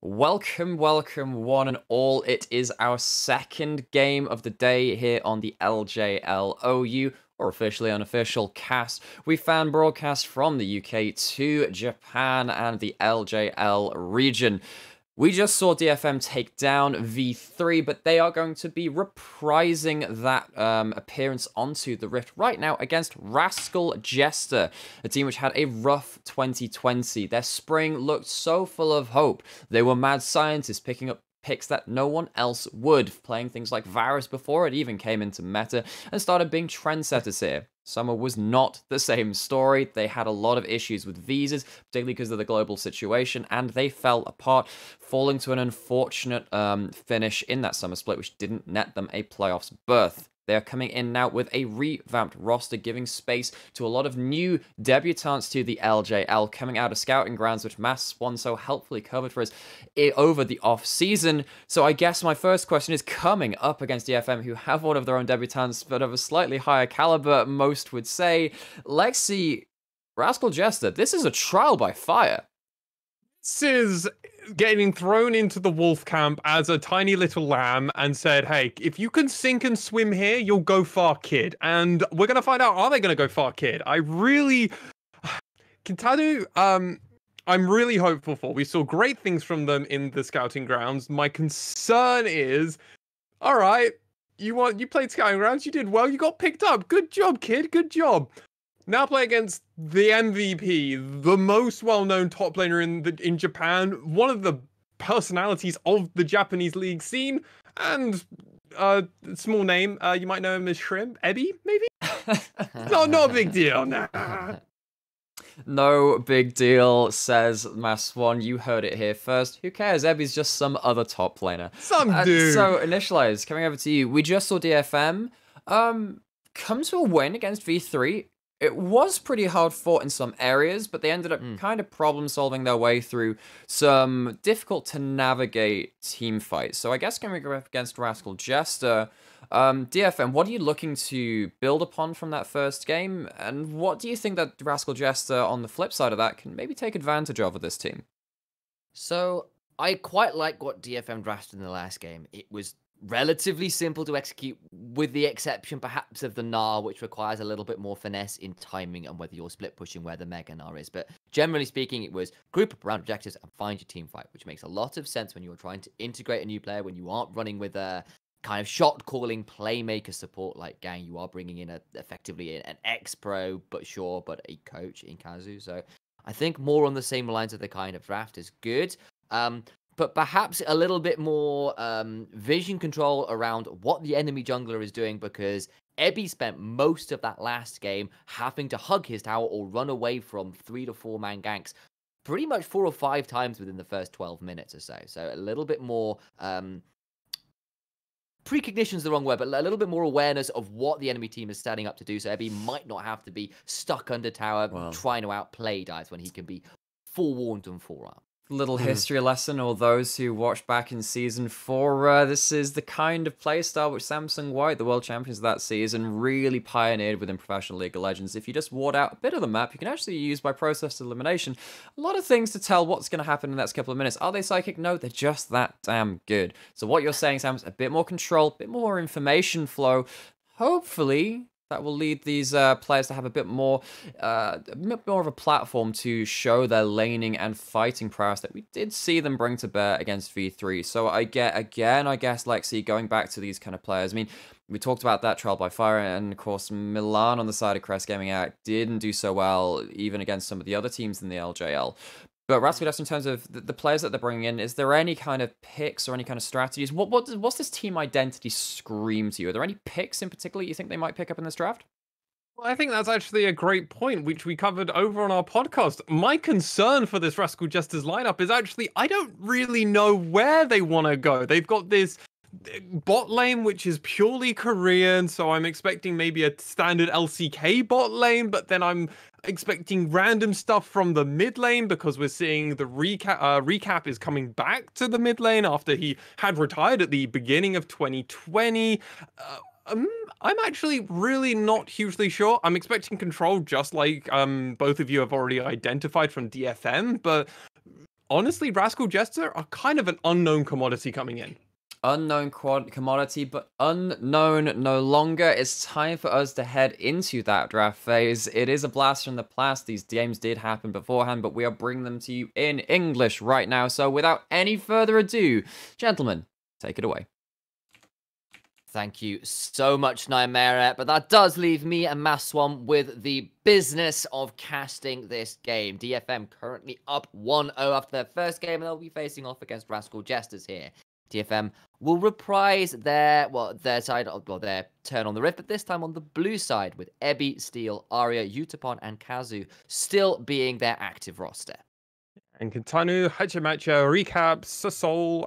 Welcome, welcome, one and all. It is our second game of the day here on the LJL OU, or officially unofficial cast. We fan broadcast from the UK to Japan and the LJL region. We just saw DFM take down V3, but they are going to be reprising that appearance onto the Rift right now against Rascal Jester, a team which had a rough 2020. Their spring looked so full of hope. They were mad scientists picking up picks that no one else would, playing things like Varus before it even came into meta, and started being trendsetters here. Summer was not the same story. They had a lot of issues with visas, particularly because of the global situation, and they fell apart, falling to an unfortunate finish in that summer split, which didn't net them a playoffs berth. They are coming in now with a revamped roster, giving space to a lot of new debutants to the LJL, coming out of Scouting Grounds, which Mass1 so helpfully covered for us over the off-season. So I guess my first question is, coming up against DFM, who have one of their own debutants, but of a slightly higher caliber, most would say, Lexi, Rascal Jester, this is a trial by fire. This is getting thrown into the wolf camp as a tiny little lamb and said, hey, if you can sink and swim here, you'll go far, kid. And we're going to find out, are they going to go far, kid? Kintadu, I'm really hopeful for. We saw great things from them in the Scouting Grounds. My concern is, all right, you played Scouting Grounds, you did well, you got picked up. Good job, kid, good job. Now play against the MVP, the most well-known top laner in Japan, one of the personalities of the Japanese league scene, and small name, you might know him as Shrimp, Ebby, maybe? Not a big deal, nah. No big deal, says Mass1. You heard it here first. Who cares? Ebby's just some other top laner. Some dude. So, Initialize, coming over to you. We just saw DFM come to a win against V3. It was pretty hard fought in some areas, but they ended up kind of problem solving their way through some difficult to navigate team fights. So I guess going to go up against Rascal Jester, DFM, what are you looking to build upon from that first game? And what do you think that Rascal Jester, on the flip side of that, can maybe take advantage of with this team? So I quite like what DFM drafted in the last game. It was relatively simple to execute, with the exception perhaps of the Gnar, which requires a little bit more finesse in timing and whether you're split pushing where the Mega Gnar is. But generally speaking, it was group up around objectives and find your team fight, which makes a lot of sense when you're trying to integrate a new player, when you aren't running with a kind of shot calling playmaker support like Gang. You are bringing in effectively an ex-pro, but a coach in Kazu. So I think more on the same lines of the kind of draft is good. But perhaps a little bit more vision control around what the enemy jungler is doing, because Ebby spent most of that last game having to hug his tower or run away from 3 to 4 man ganks pretty much 4 or 5 times within the first 12 minutes or so. So a little bit more precognition's the wrong word, but a little bit more awareness of what the enemy team is setting up to do. So Ebby might not have to be stuck under tower trying to outplay dives when he can be forewarned and forearmed. Little history lesson, or those who watched back in Season 4, this is the kind of playstyle which Samsung White, the world champions of that season, really pioneered within Professional League of Legends. If you just ward out a bit of the map, you can actually use, by process elimination, a lot of things to tell what's going to happen in the next couple of minutes. Are they psychic? No, they're just that damn good. So what you're saying, Sam, is a bit more control, a bit more information flow. Hopefully that will lead these players to have a bit more of a platform to show their laning and fighting prowess that we did see them bring to bear against V3. So I guess, Lexi, going back to these kind of players, I mean, we talked about that trial by fire, and of course, Milan on the side of Crest Gaming out didn't do so well, even against some of the other teams in the LJL. But Rascal, in terms of the players that they're bringing in, is there any kind of picks or any kind of strategies? What's this team identity scream to you? Are there any picks in particular you think they might pick up in this draft? Well, I think that's actually a great point, which we covered over on our podcast. My concern for this Rascal Jester's lineup is actually, I don't really know where they want to go. They've got this bot lane, which is purely Korean, so I'm expecting maybe a standard LCK bot lane, but then I'm expecting random stuff from the mid lane, because we're seeing the recap is coming back to the mid lane after he had retired at the beginning of 2020. I'm actually really not hugely sure. I'm expecting control, just like both of you have already identified from DFM, but honestly, Rascal Jester are kind of an unknown commodity coming in. Unknown commodity, but unknown no longer. It's time for us to head into that draft phase. It is a blast from the past. These games did happen beforehand, but we are bringing them to you in English right now. So without any further ado, gentlemen, take it away. Thank you so much, Nightmare. But that does leave me and Maswam with the business of casting this game. DFM currently up 1-0 after their first game, and they'll be facing off against Rascal Jesters here. DFM will reprise their side, their turn on the rift, but this time on the blue side with Ebby, Steel, Arya, Utapon, and Kazu still being their active roster. And Kantanu, Hachimacha, Recap, Asol.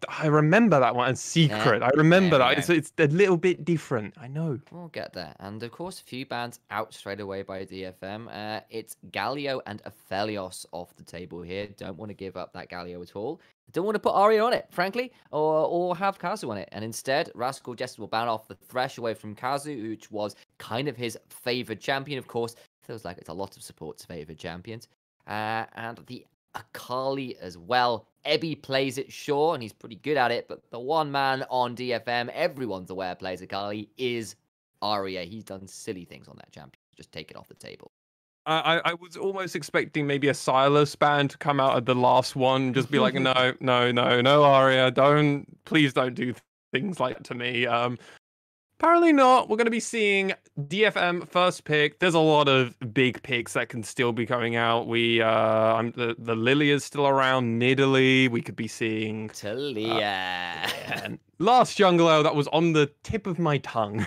I remember that one. And Secret. I remember that. It's a little bit different. I know. We'll get there. And of course, a few bans out straight away by DFM. It's Galio and Aphelios off the table here. Don't want to give up that Galio at all. Don't want to put Arya on it, frankly, or have Kazu on it. And instead, Rascal Jester will ban off the Thresh away from Kazu, which was kind of his favored champion. Of course, feels like it's a lot of support's favored champions. And the Akali as well. Ebby plays it, sure, and he's pretty good at it, but the one man on DFM, everyone's aware plays Akali, is Arya. He's done silly things on that champion. Just take it off the table. I was almost expecting maybe a Silas ban to come out at the last one, just be like, no, Arya, please don't do things like that to me. Apparently not. We're going to be seeing DFM first pick. There's a lot of big picks that can still be coming out. The Lily is still around. Nidalee. We could be seeing Talia. And last jungler that was on the tip of my tongue.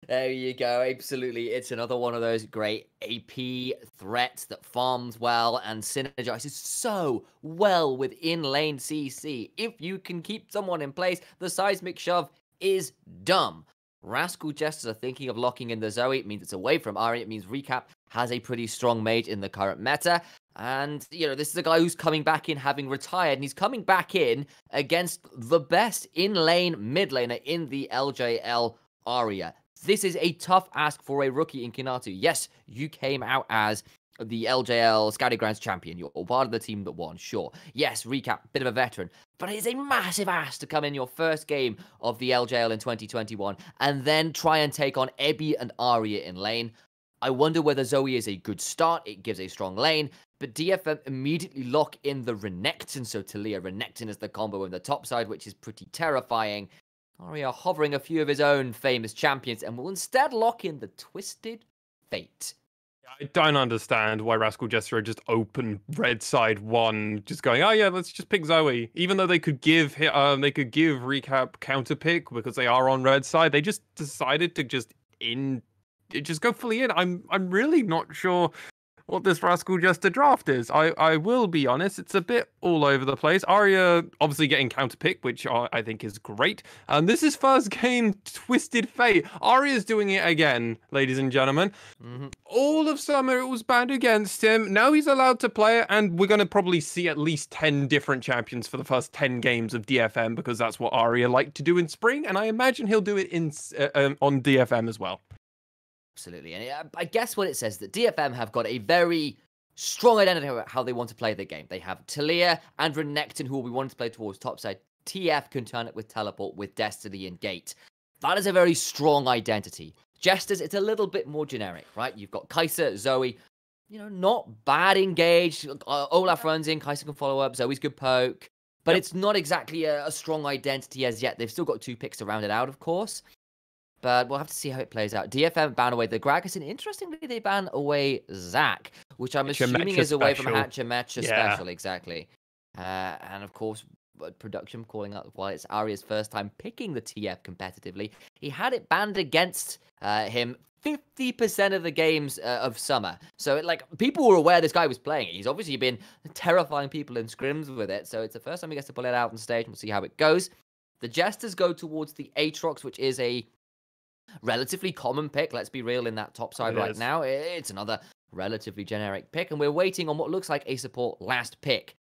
There you go. Absolutely. It's another one of those great AP threats that farms well and synergizes so well with in-lane CC. If you can keep someone in place, the seismic shove is dumb. Rascal Jesters are thinking of locking in the Zoe. It means it's away from Arya. It means Recap has a pretty strong mage in the current meta. And, this is a guy who's coming back in having retired. And he's coming back in against the best in-lane mid laner in the LJL, Arya. This is a tough ask for a rookie in Kinatu. Yes, you came out as the LJL Scouting Grounds champion. You're part of the team that won, sure. Yes, Recap, bit of a veteran. But it is a massive ask to come in your first game of the LJL in 2021 and then try and take on Ebby and Arya in lane. I wonder whether Zoe is a good start. It gives a strong lane. But DFM immediately lock in the Renekton. So Talia Renekton is the combo on the top side, which is pretty terrifying. Arya hovering a few of his own famous champions and will instead lock in the Twisted Fate. I don't understand why Rascal Jester are just open red side one, just going, oh yeah, let's just pick Zoe. Even though they could give Recap counter pick because they are on red side, they just decided to just go fully in. I'm really not sure what this Rascal Jester draft is. I will be honest, it's a bit all over the place. Arya obviously getting counterpick, which I think is great. This is first game Twisted Fate. Arya's doing it again, ladies and gentlemen. All of summer it was banned against him. Now he's allowed to play it, and we're going to probably see at least 10 different champions for the first 10 games of DFM, because that's what Arya liked to do in spring, and I imagine he'll do it on DFM as well. Absolutely. And I guess what it says that DFM have got a very strong identity about how they want to play the game. They have Talia and Renekton, who will be wanting to play towards topside. TF can turn it with teleport, with Destiny and Gate. That is a very strong identity. Jesters, it's a little bit more generic, right? You've got Kai'Sa, Zoe, not bad engaged. Olaf runs in, Kai'Sa can follow up, Zoe's good poke. But it's not exactly a strong identity as yet. They've still got 2 picks to round it out, of course. But we'll have to see how it plays out. DFM ban away the Gragas, and interestingly, they ban away Zac, which I'm assuming is away from Hachimacha special, exactly. And of course, production calling out while it's Arya's first time picking the TF competitively. He had it banned against him 50% of the games of summer. So, people were aware this guy was playing it. He's obviously been terrifying people in scrims with it. So it's the first time he gets to pull it out on stage. We'll see how it goes. The Jesters go towards the Aatrox, which is a relatively common pick, let's be real, in that top side right now. It's another relatively generic pick, and we're waiting on what looks like a support last pick.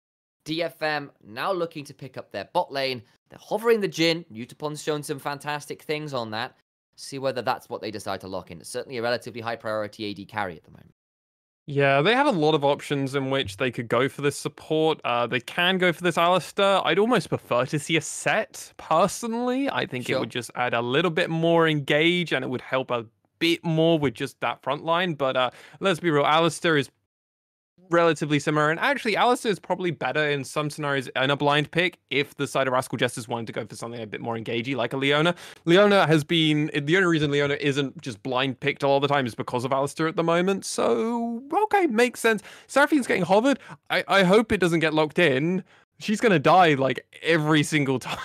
DFM now looking to pick up their bot lane. They're hovering the Jhin. Utapon's shown some fantastic things on that. See whether that's what they decide to lock in. It's certainly a relatively high priority AD carry at the moment. Yeah, they have a lot of options in which they could go for this support. They can go for this Alistair. I'd almost prefer to see a set, personally. I think it Sure. would just add a little bit more engage and it would help a bit more with just that front line. But let's be real, Alistair is relatively similar. And actually, Alistair is probably better in some scenarios in a blind pick if the side of Rascal Jesters wanted to go for something a bit more engagey, like a Leona. Leona has been the only reason Leona isn't just blind picked all the time is because of Alistair at the moment. So okay, makes sense. Seraphine's getting hovered. I hope it doesn't get locked in. She's gonna die like every single time.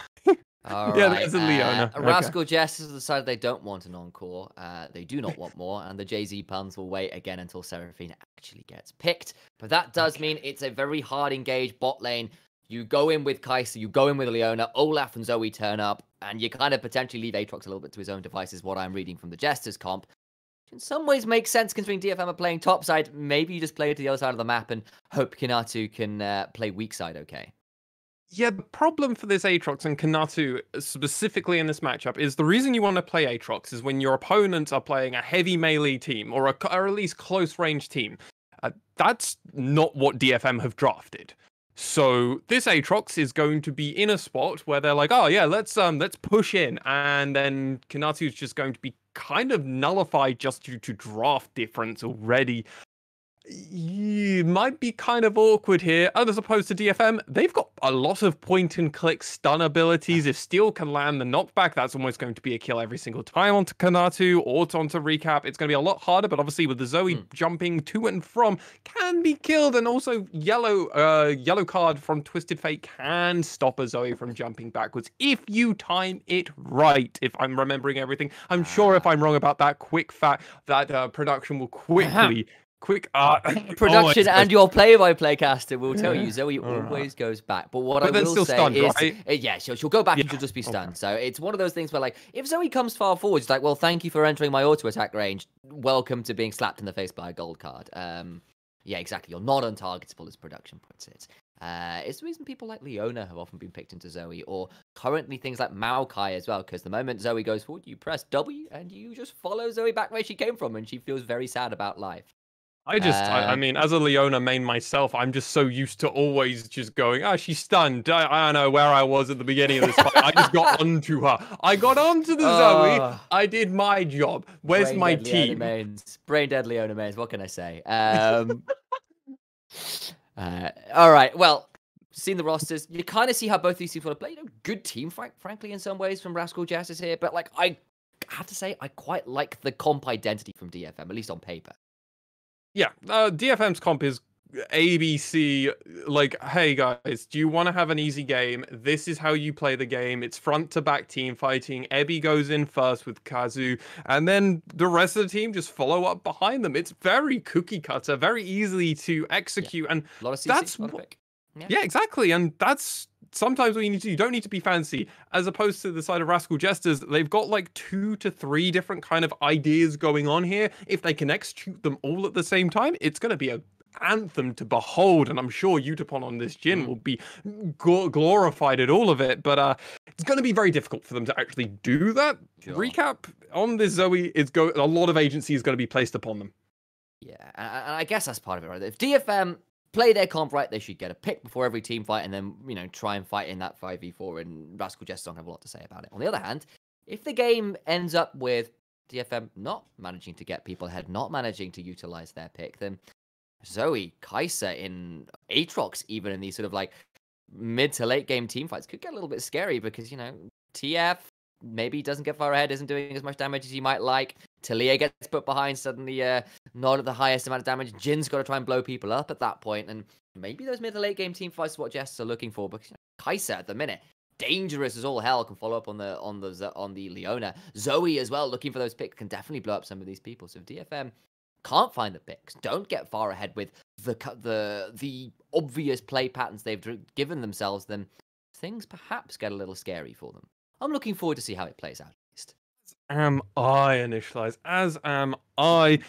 All Yeah, right. there's a Leona. Okay. Rascal Jesters have decided they don't want an encore. They do not want more, and the Jay-Z puns will wait again until Seraphine actually gets picked. But that does mean it's a very hard engaged bot lane. You go in with Kai'Sa, you go in with Leona, Olaf and Zoe turn up, and you kind of potentially leave Aatrox a little bit to his own devices, what I'm reading from the Jesters comp. In some ways makes sense considering DFM are playing topside. Maybe you just play to the other side of the map and hope Kinatu can play weak side okay. Yeah, the problem for this Aatrox and Kanatu, specifically in this matchup, is the reason you want to play Aatrox is when your opponents are playing a heavy melee team or at least close range team. That's not what DFM have drafted. So this Aatrox is going to be in a spot where they're like, oh yeah, let's push in, and then Kanatu is just going to be kind of nullified just due to draft difference already. You might be kind of awkward here. As opposed to DFM, they've got a lot of point-and-click stun abilities. If Steel can land the knockback, that's almost going to be a kill every single time onto Kanatu or onto Recap. It's going to be a lot harder, but obviously with the Zoe jumping to and from, can be killed. And also yellow card from Twisted Fate can stop a Zoe from jumping backwards if you time it right, if I'm remembering everything. I'm sure if I'm wrong about that quick fact, that production will quickly... Production and your play-by-play caster will tell you Zoe always goes back. But what I will say stunned, is, right? Yeah, she'll go back and she'll just be stunned. So it's one of those things where, like, if Zoe comes far forward, it's like, well, thank you for entering my auto attack range. Welcome to being slapped in the face by a gold card. Yeah, exactly. You're not untargetable, as production puts it. It's the reason people like Leona have often been picked into Zoe, or currently things like Maokai as well, because the moment Zoe goes forward, you press W and you just follow Zoe back where she came from, and she feels very sad about life. I mean, as a Leona main myself, I'm just so used to always just going, she's stunned. I don't know where I was at the beginning of this fight. I just got onto her. I got onto the Zoe. I did my job. Where's my team? Brain dead Leona mains. What can I say? All right. Well, seen the rosters. You kind of see how both these teams want to play. Good team fight, frankly, in some ways from Rascal Jesters here. But, like, I have to say, I quite like the comp identity from DFM, at least on paper. Yeah, DFM's comp is ABC, like, hey guys, do you want to have an easy game? This is how you play the game. It's front to back team fighting. Ebby goes in first with Kazu, and then the rest of the team just follow up behind them. It's very cookie cutter, very easy to execute, and a lot of CC, that's yeah, exactly, and that's sometimes what you need to do. You don't need to be fancy. As opposed to the side of Rascal Jesters, they've got like 2 to 3 different kind of ideas going on here. If they can execute them all at the same time, it's going to be an anthem to behold. And I'm sure Utapon on this Jhin will be glorified at all of it. But it's going to be very difficult for them to actually do that. Sure. Recap on this Zoe, a lot of agency is going to be placed upon them. Yeah, and I guess that's part of it, right? If DFM play their comp right, they should get a pick before every team fight and then, try and fight in that 5v4, and Rascal Jesters don't have a lot to say about it. On the other hand, if the game ends up with DFM not managing to get people ahead, not managing to utilize their pick, then Zoe, Kai'Sa, in Aatrox, even in these sort of like mid to late game team fights, could get a little bit scary because, TF maybe doesn't get far ahead, isn't doing as much damage as you might like. Talia gets put behind, suddenly not at the highest amount of damage. Jin's got to try and blow people up at that point, and maybe those mid to late game team fights are what Jester are looking for, because Kai'Sa at the minute, dangerous as all hell, can follow up on the Leona. Zoe as well, looking for those picks, can definitely blow up some of these people. So if DFM can't find the picks, don't get far ahead with the obvious play patterns they've given themselves, then things perhaps get a little scary for them. I'm looking forward to see how it plays out. Am I initialized? As am I.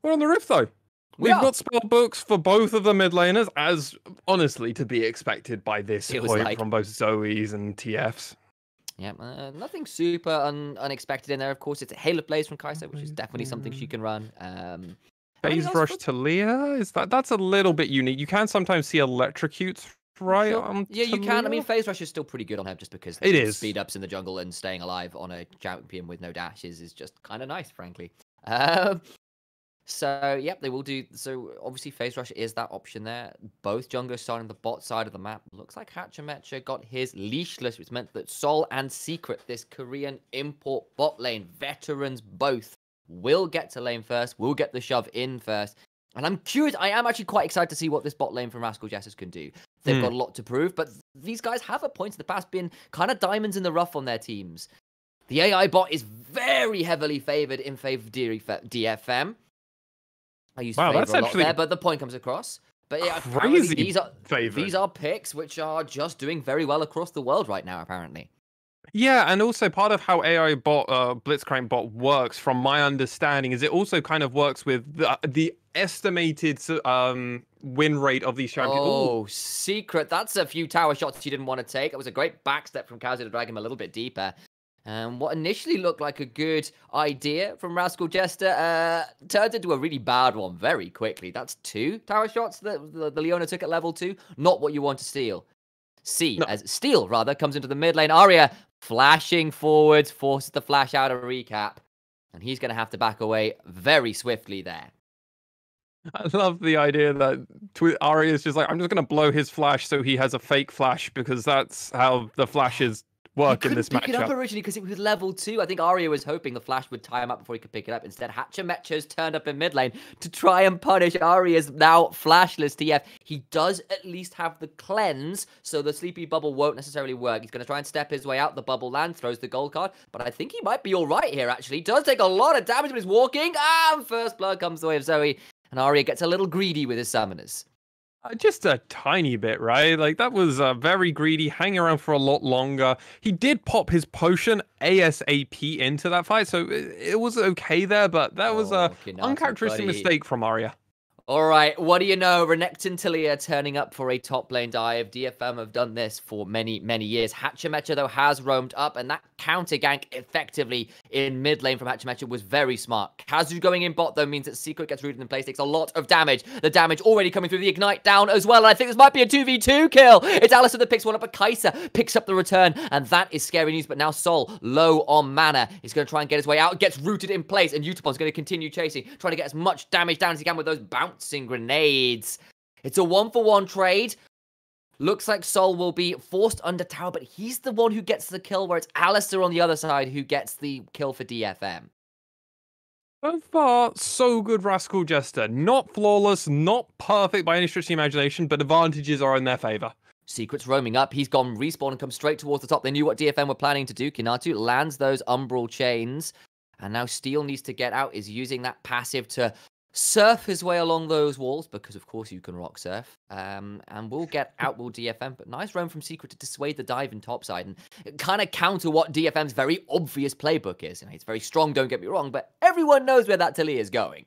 We're on the Rift though. We've got spell books for both of the mid laners, as honestly to be expected by this point from both Zoes and TFs. Yeah, nothing super unexpected in there. Of course, it's a Hail of Blaze from Kai'Sa, which is definitely something she can run. Phase rush to Leah? That's a little bit unique. You can sometimes see electrocutes, right? Sure. Yeah, you can. I mean, phase rush is still pretty good on him just because it is. Speed ups in the jungle and staying alive on a champion with no dashes is just kind of nice, frankly. So, yep, they will do. So, obviously, phase rush is that option there. Both junglers starting the bot side of the map. Looks like Hatchamecha got his leashless, which meant that Sol and Secret, this Korean import bot lane, veterans both, will get to lane first, will get the shove in first. And I'm curious, I am actually quite excited to see what this bot lane from Rascal Jester can do. They've got a lot to prove, but these guys have at points in the past been kind of diamonds in the rough on their teams. The AI bot is very heavily favored in favor of DFM. I use favor a lot there, but the point comes across. But yeah, crazy these are picks which are just doing very well across the world right now, apparently. Yeah, and also part of how AI bot, Blitzcrank bot works, from my understanding, is it also kind of works with the estimated win rate of these champions. Oh, Secret. That's a few tower shots you didn't want to take. It was a great backstep from Kazu to drag him a little bit deeper. What initially looked like a good idea from Rascal Jester turned into a really bad one very quickly. That's 2 tower shots that the Leona took at level 2. Not what you want to steal. As Steel, rather, comes into the mid lane. Arya flashing forwards, forces the flash out of recap. And he's going to have to back away very swiftly there. I love the idea that Arya's just like, I'm just going to blow his flash so he has a fake flash, because that's how the flashes work in this matchup. He couldn't pick it up originally because it was level 2. I think Arya was hoping the flash would tie him up before he could pick it up. Instead, Hatchamecha's turned up in mid lane to try and punish Arya's now flashless TF. He does at least have the cleanse, so the sleepy bubble won't necessarily work. He's going to try and step his way out. The bubble land, throws the gold card, but I think he might be all right here, actually. He does take a lot of damage, but he's walking. And first blood comes the way of Zoe, and Arya gets a little greedy with his summoners. Just a tiny bit, right? Like, that was very greedy, hanging around for a lot longer. He did pop his potion ASAP into that fight, so it was okay there, but that was a uncharacteristic mistake from Arya. All right, what do you know? Renekton Talia turning up for a top lane dive. DFM have done this for many, many years. Hatchamecha, though, has roamed up, and that counter gank effectively in mid lane from Hatchamecha was very smart. Kazu going in bot, though, means that Secret gets rooted in place, takes a lot of damage. The damage already coming through the Ignite down as well, and I think this might be a 2v2 kill. It's Alistar that picks one up, but Kai'Sa picks up the return, and that is scary news. But now Sol, low on mana, is going to try and get his way out, gets rooted in place, and Utopon's going to continue chasing, trying to get as much damage down as he can with those bouncing grenades. It's a 1-for-1 trade. Looks like Sol will be forced under tower, but he's the one who gets the kill, where it's Alistar on the other side who gets the kill for DFM. So far, so good, Rascal Jester. Not flawless, not perfect by any stretch of the imagination, but advantages are in their favor. Secret's roaming up. He's gone respawn and come straight towards the top. They knew what DFM were planning to do. Kinatu lands those umbral chains, and now Steel needs to get out, is using that passive to surf his way along those walls, because of course you can rock surf, and we'll get out, will DFM, but nice roam from Secret to dissuade the dive in topside and kind of counter what DFM's very obvious playbook is. You know, it's very strong, don't get me wrong, but everyone knows where that Talia is going.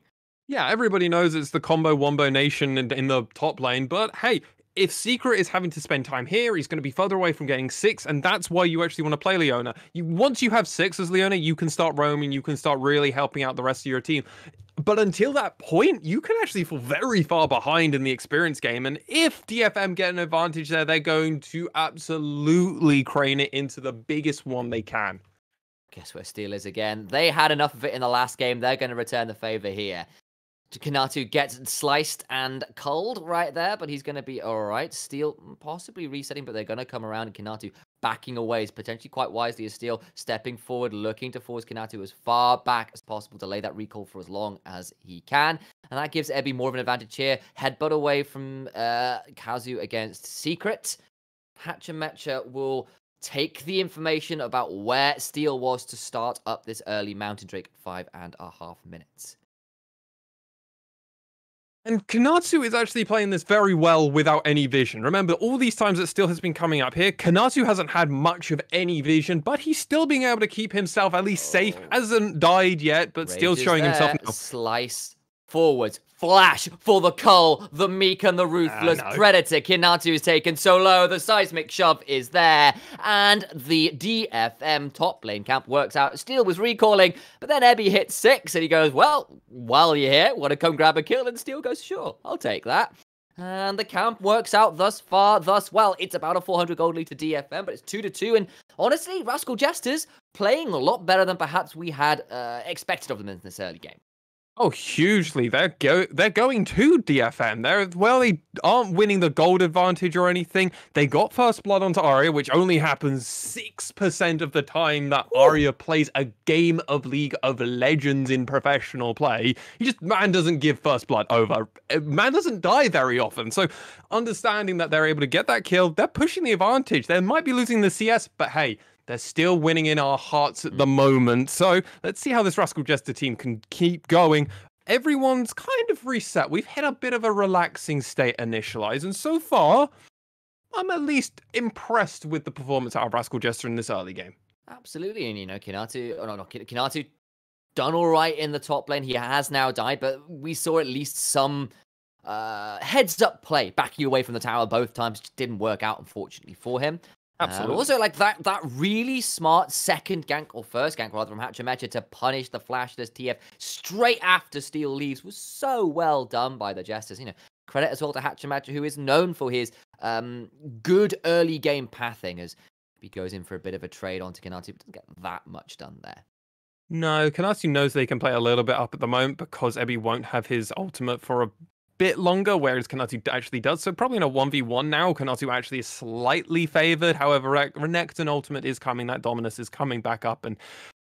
Yeah, everybody knows it's the combo wombo nation in the top lane, but hey, if Secret is having to spend time here, he's going to be further away from getting 6, and that's why you actually want to play Leona. Once you have 6 as Leona, you can start roaming, you can start really helping out the rest of your team. But until that point, you can actually fall very far behind in the experience game, and if DFM get an advantage there, they're going to absolutely crane it into the biggest one they can. Guess where Steel is again. They had enough of it in the last game. They're going to return the favor here. Kinatu gets sliced and culled right there, but he's going to be all right. Steel possibly resetting, but they're going to come around, and Kinatu backing away is potentially quite wisely as Steel stepping forward, looking to force Kinatu as far back as possible, delay that recall for as long as he can. And that gives Ebby more of an advantage here. Headbutt away from Kazu against Secret. Hatchamecha will take the information about where Steel was to start up this early Mountain Drake 5.5 minutes. And Kinatu is actually playing this very well without any vision. Remember, all these times that Steel has been coming up here, Kinatu hasn't had much of any vision, but he's still being able to keep himself at least safe. Hasn't died yet, but still showing himself now. Slice forwards. Flash for the Cull, the meek and the ruthless Predator. Kinatu is taken so low, the seismic shove is there, and the DFM top lane camp works out. Steel was recalling, but then Ebby hits 6, and he goes, well, while you're here, want to come grab a kill? And Steel goes, sure, I'll take that. And the camp works out thus far, thus well. It's about a 400 gold lead to DFM, but it's 2-2, and honestly, Rascal Jesters playing a lot better than perhaps we had expected of them in this early game. Oh, hugely. They're going to DFM. They aren't winning the gold advantage or anything. They got first blood onto Arya, which only happens 6% of the time that Arya plays a game of League of Legends in professional play. Man doesn't give first blood over. Man doesn't die very often. So understanding that they're able to get that kill, they're pushing the advantage. They might be losing the CS, but hey, they're still winning in our hearts at the moment. So let's see how this Rascal Jester team can keep going. Everyone's kind of reset. We've hit a bit of a relaxing state initialize. And so far, I'm at least impressed with the performance out of Rascal Jester in this early game. Absolutely. And, you know, Kinatu done all right in the top lane. He has now died, but we saw at least some heads-up play backing away from the tower both times. Just didn't work out, unfortunately, for him. Absolutely. Also, like that really smart second gank, or first gank rather, from Hatchemecha to punish the flashless TF straight after Steel leaves was so well done by the Jesters. You know, credit as well to Hatchemecha, who is known for his good early game pathing, as he goes in for a bit of a trade onto Kinatu, but doesn't get that much done there. No, Kinatu knows they can play a little bit up at the moment because Ebby won't have his ultimate for a bit longer, whereas Kinatu actually does. So probably in a 1v1 now, Kinatu actually is slightly favored. However, Renekton ultimate is coming. That Dominus is coming back up, and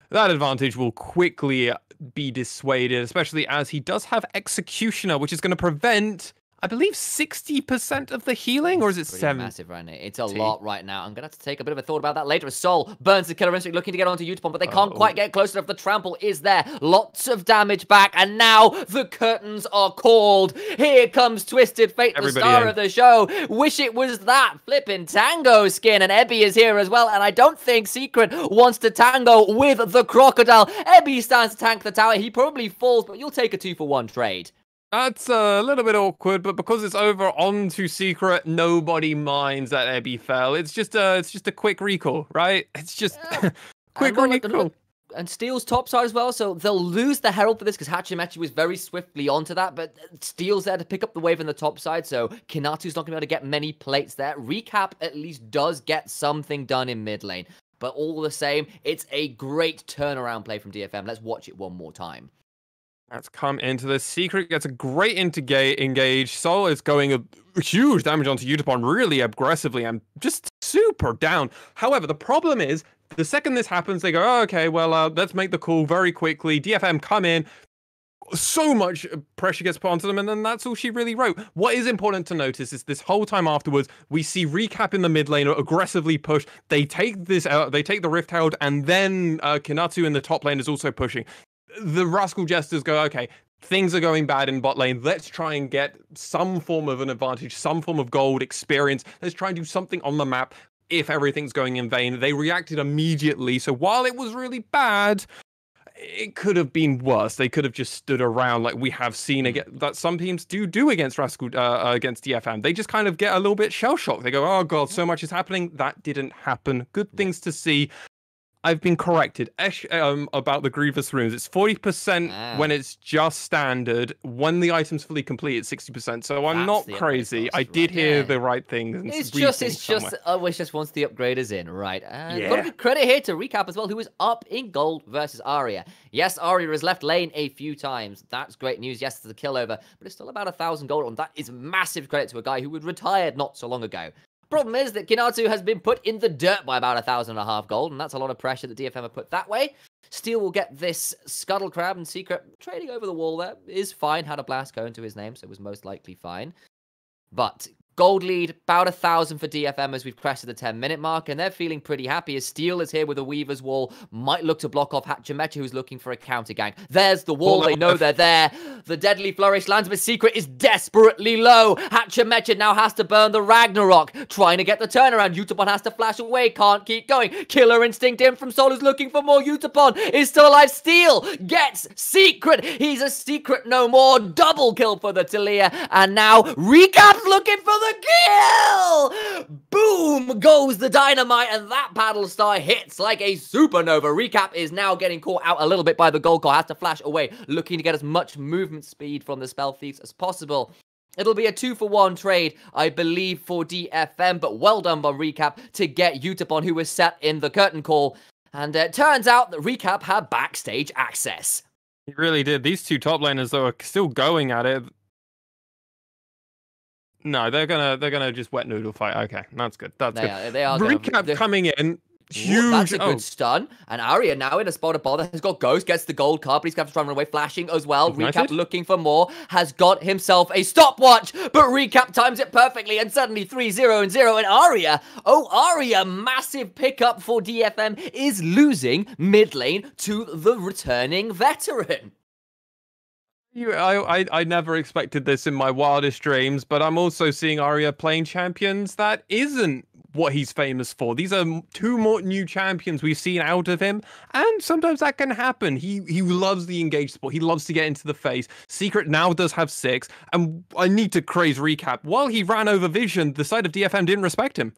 that advantage will quickly be dissuaded, especially as he does have Executioner, which is going to prevent, I believe, 60% of the healing, or is it 70? Massive right now. It's a lot right now. I'm going to have to take a bit of a thought about that later. As Sol burns the killer instinct, looking to get onto Utapon, but they can't quite get close enough. The trample is there. Lots of damage back, and now the curtains are called. Here comes Twisted Fate, the star of the show. Wish it was that flipping Tango skin, and Ebby is here as well, and I don't think Secret wants to tango with the crocodile. Ebby stands to tank the tower. He probably falls, but you'll take a 2-for-1 trade. That's a little bit awkward, but because it's over onto Secret, nobody minds that Ebby fell. It's just a quick recall, right? It's just quick recall. And Steel's topside as well, so they'll lose the Herald for this because Hachimechi was very swiftly onto that, but Steel's there to pick up the wave in the top side, so Kinatu's not going to be able to get many plates there. Recap at least does get something done in mid lane, but all the same, it's a great turnaround play from DFM. Let's watch it one more time. Let's come into this. Secret gets a great engage. Sol is going a huge damage onto Utapon really aggressively and just super down. However, the problem is, the second this happens, they go, oh, okay, well, let's make the call very quickly. DFM come in. So much pressure gets put onto them, and then that's all she really wrote. What is important to notice is this whole time afterwards, we see Recap in the mid lane aggressively push. They take this out, they take the Rift Herald, and then Kinatu in the top lane is also pushing. The Rascal Jesters go, okay, things are going bad in bot lane. Let's try and get some form of an advantage, some form of gold experience. Let's try and do something on the map if everything's going in vain. They reacted immediately. So while it was really bad, it could have been worse. They could have just stood around like we have seen that some teams do against Rascal, against DFM. They just kind of get a little bit shell-shocked. They go, oh God, so much is happening. That didn't happen. Good things to see. I've been corrected about the Grievous runes. It's 40% when it's just standard. When the item's fully complete, it's 60%. So I'm not crazy. I did hear the right things. It's just always just wants the upgraders in, right? And got to give credit here to Recap as well, who is up in gold versus Arya. Yes, Arya has left lane a few times. That's great news. Yes, it's a kill over, but it's still about 1,000 gold, and that is massive credit to a guy who was retired not so long ago. Problem is that Kinatu has been put in the dirt by about 1,500 gold, and that's a lot of pressure that DFM have put that way. Steel will get this Scuttle Crab, and Secret trading over the wall there is fine. Had a blast go into his name, so it was most likely fine. But Gold lead, about 1,000 for DFM as we've crested the 10-minute mark, and they're feeling pretty happy as Steel is here with a Weaver's Wall. Might look to block off Hatchemecha, who's looking for a counter gang. There's the wall. They know they're there. The Deadly Flourish lands, but Secret is desperately low. Hatchemecha now has to burn the Ragnarok, trying to get the turnaround. Utapon has to flash away, can't keep going. Killer Instinct in from Sol is looking for more. Utapon is still alive. Steel gets Secret. He's a Secret no more. Double kill for the Talia, and now Recap's looking for the kill! Boom goes the dynamite, and that paddle star hits like a supernova. Recap is now getting caught out a little bit by the gold car, has to flash away, looking to get as much movement speed from the Spell Thieves as possible. It'll be a 2-for-1 trade, I believe, for DFM, but well done by Recap to get Utapon, who was set in the curtain call. And it turns out that Recap had backstage access. He really did. These two top laners, though, are still going at it. No, they're gonna just wet noodle fight. Okay, that's good. That's good. They are Recap coming in. Huge. Ooh, that's a good stun. And Arya now in a spot of bother has got Ghost, gets the gold card, but he's got to try and run away, flashing as well. Recap looking for more, has got himself a stopwatch, but Recap times it perfectly, and suddenly 3-0 and 0. And Arya, massive pickup for DFM, is losing mid lane to the returning veteran. I never expected this in my wildest dreams, but I'm also seeing Arya playing champions that isn't what he's famous for. These are two more new champions we've seen out of him, and sometimes that can happen. He loves the engaged support. He loves to get into the face. Secret now does have 6, and I need to praise Recap. While he ran over Vision, the side of DFM didn't respect him.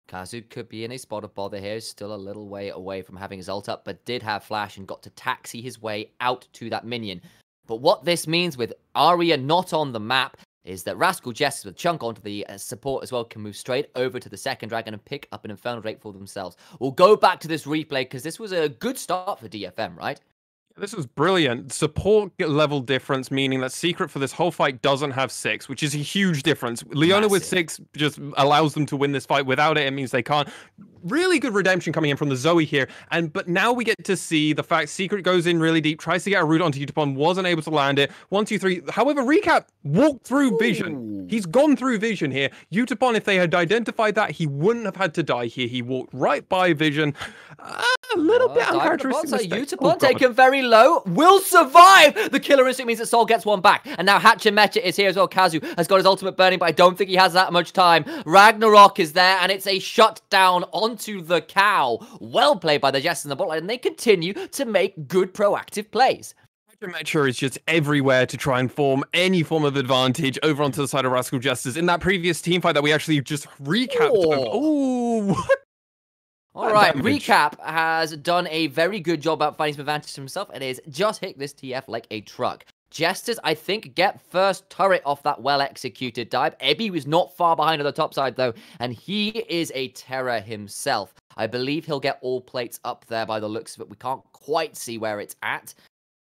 Kazu could be in a spot of bother here, still a little way away from having his ult up, but did have flash and got to taxi his way out to that minion. But what this means with Arya not on the map is that Rascal Jester with Chunk onto the support as well can move straight over to the second dragon and pick up an Infernal Drake for themselves. We'll go back to this replay because this was a good start for DFM, right? This was brilliant. Support level difference, meaning that Secret for this whole fight doesn't have 6, which is a huge difference. Leona with 6 just allows them to win this fight. Without it, it means they can't. Really good redemption coming in from the Zoe here. But now we get to see the fact Secret goes in really deep, tries to get a root onto Utapon, wasn't able to land it. 1, 2, 3. However, Recap walked through Vision. He's gone through Vision here. Utapon, if they had identified that, he wouldn't have had to die here. He walked right by Vision. A little bit uncharacteristic. Utapon taken very low, will survive. The Killer Instinct means that Sol gets one back. And now Hatchemecha is here as well. Kazu has got his ultimate burning, but I don't think he has that much time. Ragnarok is there, and it's a shutdown onto the cow. Well played by the Jester in the bot lane, and they continue to make good proactive plays. Hatchemecha is just everywhere to try and form any form of advantage over onto the side of Rascal Jesters. In that previous team fight that we actually just recapped. Oh, what? All right, Recap has done a very good job at finding some advantage to himself and is just hit this TF like a truck. Jesters, I think, get first turret off that well-executed dive. Ebby was not far behind on the top side, though, and he is a terror himself. I believe he'll get all plates up there by the looks of it. We can't quite see where it's at.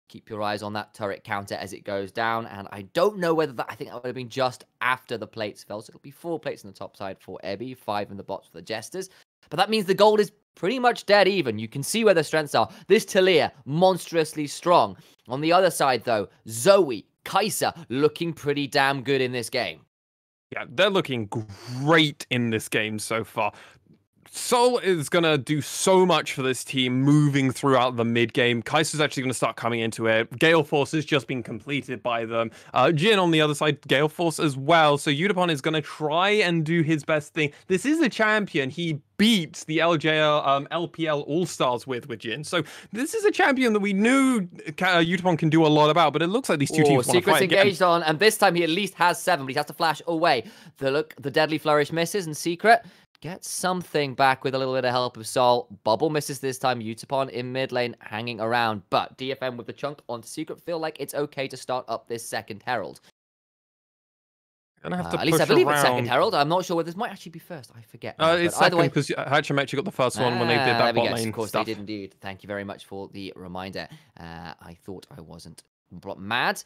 Keep your eyes on that turret counter as it goes down, and I don't know whether that, I think that would have been just after the plates fell, so it'll be 4 plates on the top side for Ebby, 5 in the bots for the Jesters. But that means the gold is pretty much dead even. You can see where the strengths are. This Talia, monstrously strong. On the other side, though, Zoe, Kai'Sa, looking pretty damn good in this game. Yeah, they're looking great in this game so far. Sol is going to do so much for this team moving throughout the mid-game. Kai'Sa's actually going to start coming into it. Gale Force has just been completed by them. Jin on the other side, Gale Force as well. So Utapon is going to try and do his best thing. This is a champion he beats the LJL LPL All-Stars with Jin. So this is a champion that we knew Utapon can do a lot about, but it looks like these two teams want to fight again. Engaged on, and this time he at least has 7, but he has to flash away. The Deadly Flourish misses, and Secret gets something back with a little bit of help of Sol. Bubble misses this time. Utapon in mid lane hanging around, but DFM with the chunk onto Secret feel like it's okay to start up this second Herald. At least I believe it's second Herald. I'm not sure whether this might actually be first. I forget. It's second because Hatchemecha got the first one when they did that bot lane. Of course, stuff. they did indeed. Thank you very much for the reminder. I thought I wasn't mad,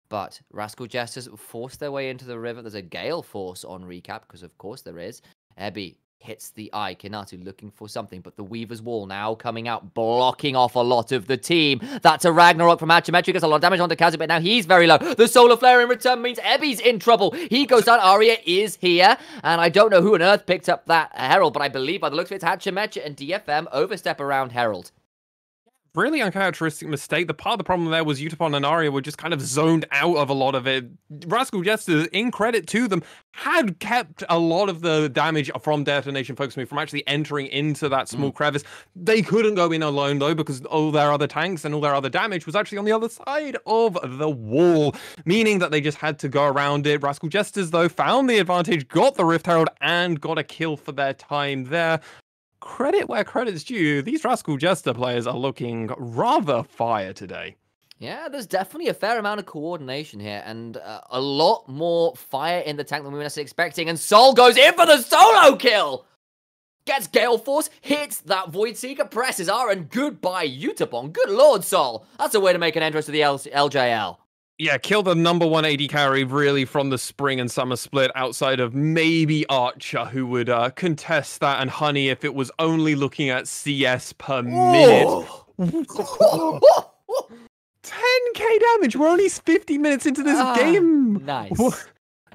but Rascal Jesters forced their way into the river. There's a Gale Force on Recap because, of course, there is. Ebby hits the eye. Kinatu looking for something, but the Weaver's Wall now coming out, blocking off a lot of the team. That's a Ragnarok from Hachimetri, gets a lot of damage onto Kazu, but now he's very low. The Solar Flare in return means Ebby's in trouble. He goes down, Arya is here, and I don't know who on earth picked up that Herald, but I believe by the looks of it, it's Hachimetri and DFM overstep around Herald. Really uncharacteristic mistake. The part of the problem there was Utapon and Arya were just kind of zoned out of a lot of it. Rascal Jester, in credit to them, had kept a lot of the damage from Detonation FocusMe from actually entering into that small crevice. They couldn't go in alone, though, because all their other tanks and all their other damage was actually on the other side of the wall, meaning that they just had to go around it. Rascal Jesters, though, found the advantage, got the Rift Herald, and got a kill for their time there. Credit where credit's due, these Rascal Jester players are looking rather fire today. Yeah, there's definitely a fair amount of coordination here, and a lot more fire in the tank than we were necessarily expecting, and Sol goes in for the solo kill! Gets Gale Force, hits that Void Seeker, presses R, and goodbye Utapon. Good lord, Sol! That's a way to make an entrance to the LJL. Yeah, kill the #1 AD carry really from the spring and summer split outside of maybe Archer, who would contest that, and Honey if it was only looking at CS per minute. 10k damage. We're only 50 minutes into this game. Nice.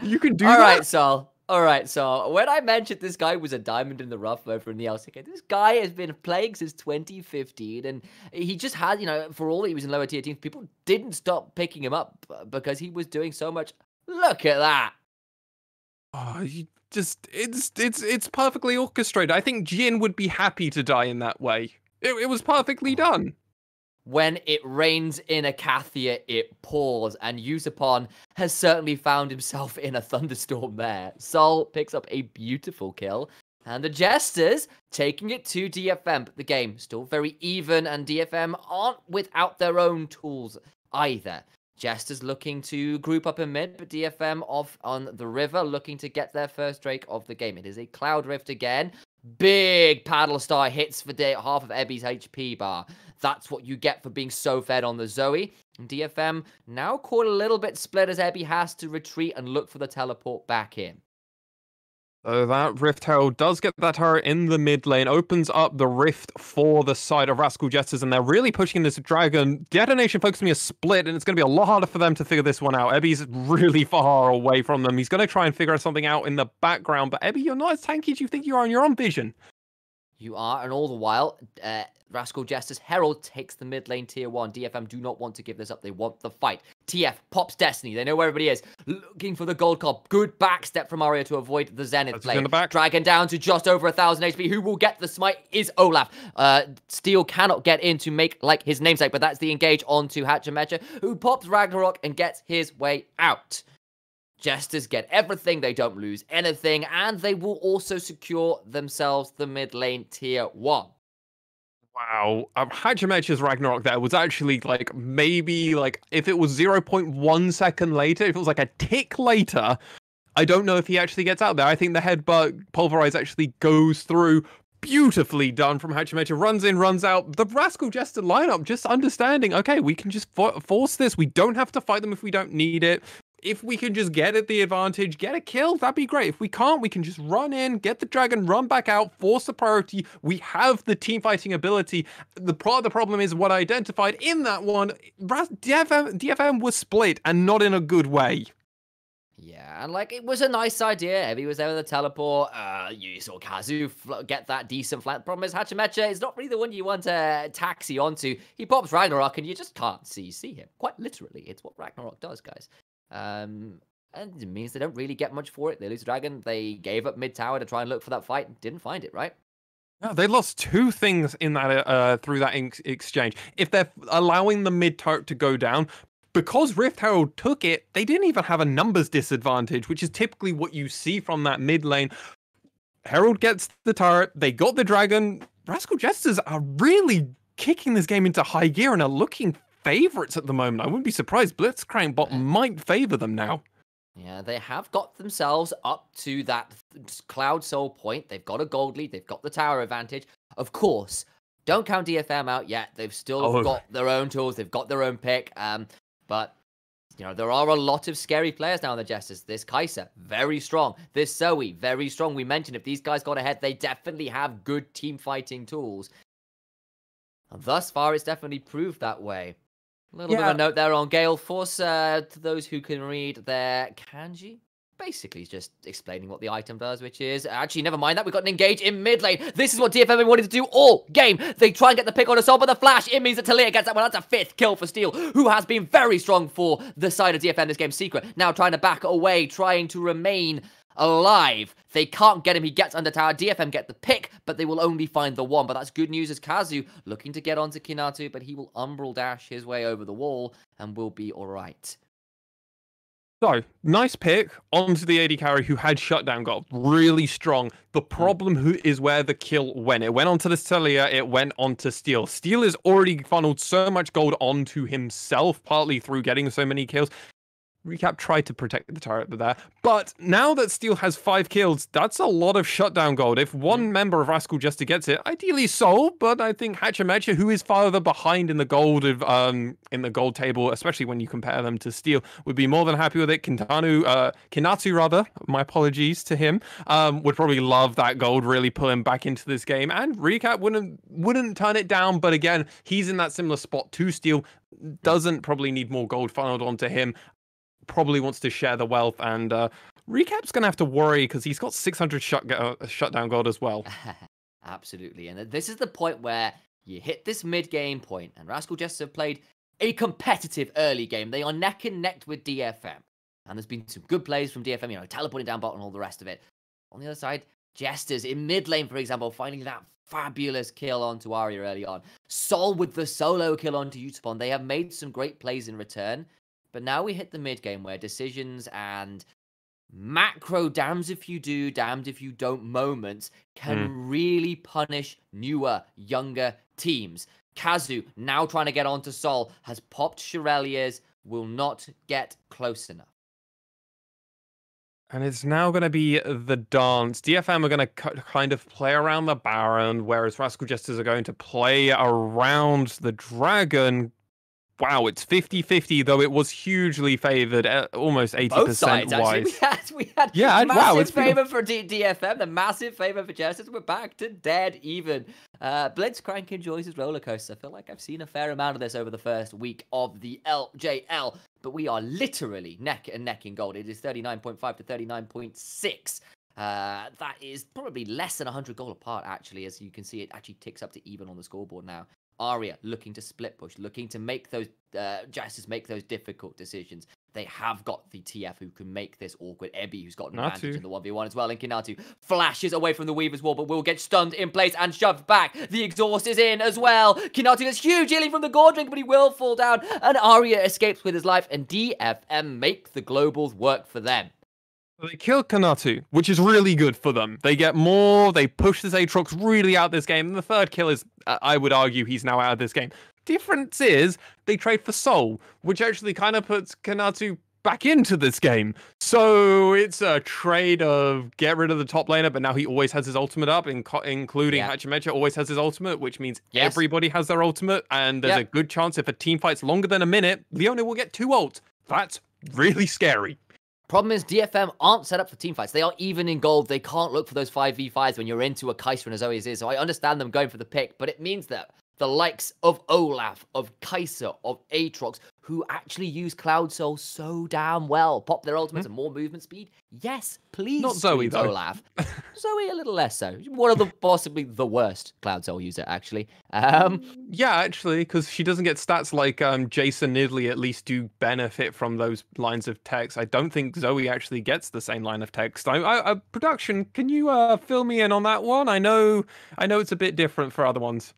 You can do All that. right, Sol. All right, so when I mentioned this guy was a diamond in the rough over in the LCK, this guy has been playing since 2015, and he just had, you know, for all that he was in lower tier teams, people didn't stop picking him up because he was doing so much. Look at that. Oh, you just it's perfectly orchestrated. I think Jin would be happy to die in that way. It was perfectly done. When it rains in Acacia, it pours, and Usupon has certainly found himself in a thunderstorm there. Sol picks up a beautiful kill, and the Jesters taking it to DFM. But the game still very even, and DFM aren't without their own tools either. Jesters looking to group up in mid, but DFM off on the river, looking to get their first Drake of the game. It is a Cloud Rift again. Big Paddle Star hits for half of Ebby's HP bar. That's what you get for being so fed on the Zoe. And DFM now caught a little bit split as Ebby has to retreat and look for the teleport back in. So that Rift Herald does get that turret in the mid lane, opens up the rift for the side of Rascal Jesters, and they're really pushing this dragon. Detonation FocusMe a split, and it's going to be a lot harder for them to figure this one out. Ebby's really far away from them. He's going to try and figure something out in the background, but Ebby, you're not as tanky as you think you are on your own vision. You are, and all the while, Rascal Jester's Herald takes the mid lane tier 1. DFM do not want to give this up. They want the fight. TF pops Destiny. They know where everybody is. Looking for the gold cob. Good backstep from Arya to avoid the Zenith play. Dragon down to just over 1,000 HP. Who will get the smite is Olaf. Steel cannot get in to make like his namesake, but that's the engage onto Hachimetri, who pops Ragnarok and gets his way out. Jesters get everything, they don't lose anything, and they will also secure themselves the mid lane tier 1. Wow. Hachimetri's Ragnarok there was actually like, maybe like, if it was 0.1 second later, if it was like a tick later, I don't know if he actually gets out there. I think the headbutt pulverize actually goes through. Beautifully done from Hachimetri. Runs in, runs out. The Rascal Jester lineup just understanding, okay, we can just force this. We don't have to fight them if we don't need it. If we can just get at the advantage, get a kill, that'd be great. If we can't, we can just run in, get the dragon, run back out, force the priority. We have the team fighting ability. The problem is what I identified in that one. DFM was split, and not in a good way. Yeah, and like, it was a nice idea. Heavy was there with the teleport. You saw Kazu get that decent flat. Problem is, Hachimetri is not really the one you want to taxi onto. He pops Ragnarok, and you just can't see him. Quite literally, it's what Ragnarok does, guys. And it means they don't really get much for it. They lose the dragon. They gave up mid tower to try and look for that fight. Didn't find it, right? No, they lost two things in that through that exchange. If they're allowing the mid turret to go down, because Rift Herald took it, they didn't even have a numbers disadvantage, which is typically what you see from that mid lane. Herald gets the turret. They got the dragon. Rascal Jesters are really kicking this game into high gear and are looking favorites at the moment. I wouldn't be surprised Blitzcrank bot might favor them now. Yeah, they have got themselves up to that Cloud Soul point. They've got a gold lead. They've got the tower advantage. Of course, don't count DFM out yet. They've still got their own tools. They've got their own pick. But You know, there are a lot of scary players now on the Jesters. This Kai'Sa, very strong. This Zoe, very strong. We mentioned if these guys got ahead, they definitely have good team fighting tools. And thus far, it's definitely proved that way. A little bit of a note there on Gale Force. To those who can read their kanji, basically just explaining what the item does, which is... Actually, never mind that. We've got an engage in mid lane. This is what DFM have been wanting to do all game. They try and get the pick on Assault, but the flash, it means that Talia gets that one. That's a 5th kill for Steel, who has been very strong for the side of DFM this game. Secret now trying to back away, trying to remain alive. They can't get him. He gets under tower. DFM get the pick, but they will only find the one. But that's good news as Kazu looking to get onto Kinatu, but he will umbral dash his way over the wall and will be all right. So, nice pick onto the AD carry who had shutdown gold. Really strong. The problem is where the kill went. It went onto the Celia, it went onto Steel. Steel has already funneled so much gold onto himself, partly through getting so many kills. Recap tried to protect the turret there. But now that Steel has 5 kills, that's a lot of shutdown gold. If one member of Rascal Jester gets it, ideally Soul, but I think Hachimecha, who is farther behind in the gold table, especially when you compare them to Steel, would be more than happy with it. Kinatu rather, my apologies to him, would probably love that gold, really pull him back into this game. And Recap wouldn't turn it down, but again, he's in that similar spot to Steel, doesn't probably need more gold funneled onto him. Probably wants to share the wealth, and Recap's going to have to worry because he's got 600 shutdown gold as well. Absolutely, and this is the point where you hit this mid-game point, and Rascal Jester have played a competitive early game. They are neck and neck with DFM, and there's been some good plays from DFM, you know, teleporting down bot and all the rest of it. On the other side, Jesters in mid lane, for example, finding that fabulous kill onto Arya early on. Sol with the solo kill onto Utapon. They have made some great plays in return. But now we hit the mid-game where decisions and macro damned if you do, damned if you don't moments can really punish newer, younger teams. Kazu, now trying to get onto Sol, has popped Shirelia's, will not get close enough. And it's now going to be the dance. DFM are going to kind of play around the Baron, whereas Rascal Jesters are going to play around the Dragon. Wow, it's 50-50, though it was hugely favored, almost 80% Both sides, wise. We had massive favor for DFM, the massive favor for Jester. We're back to dead even. Blitzcrank enjoys his roller coaster. I feel like I've seen a fair amount of this over the first week of the LJL, but we are literally neck and neck in gold. It is 39.5 to 39.6. That is probably less than 100 gold apart, actually. As you can see, it actually ticks up to even on the scoreboard now. Arya looking to split push, looking to make those Jesters make those difficult decisions. They have got the TF who can make this awkward. Ebby, who's got an advantage in the 1v1 as well. And Kinatu flashes away from the Weaver's wall, but will get stunned in place and shoved back. The exhaust is in as well. Kinatu gets huge healing from the Gore Drink, but he will fall down. And Arya escapes with his life. And DFM make the globals work for them. They kill Kanatu, which is really good for them. They get more, they push this Aatrox really out this game, and the third kill is, I would argue, he's now out of this game. Difference is, they trade for Soul, which actually kind of puts Kanatu back into this game. So it's a trade of get rid of the top laner, but now he always has his ultimate up, including Hachimecha always has his ultimate, which means everybody has their ultimate, and there's a good chance if a team fights longer than a minute, Leona will get 2 ults. That's really scary. Problem is, DFM aren't set up for teamfights. They are even in gold. They can't look for those 5v5s when you're into a Kai'Sa and as always is. So I understand them going for the pick, but it means that the likes of Olaf, of Kai'Sa, of Aatrox, who actually use Cloud Soul so damn well, pop their ultimates and more movement speed. Yes, please. Not Zoe, though. Olaf. Zoe a little less so. One of the possibly the worst Cloud Soul user, actually. Yeah, actually, because she doesn't get stats like Jason Nidley at least do benefit from those lines of text. I don't think Zoe actually gets the same line of text. Production, can you fill me in on that one? I know it's a bit different for other ones.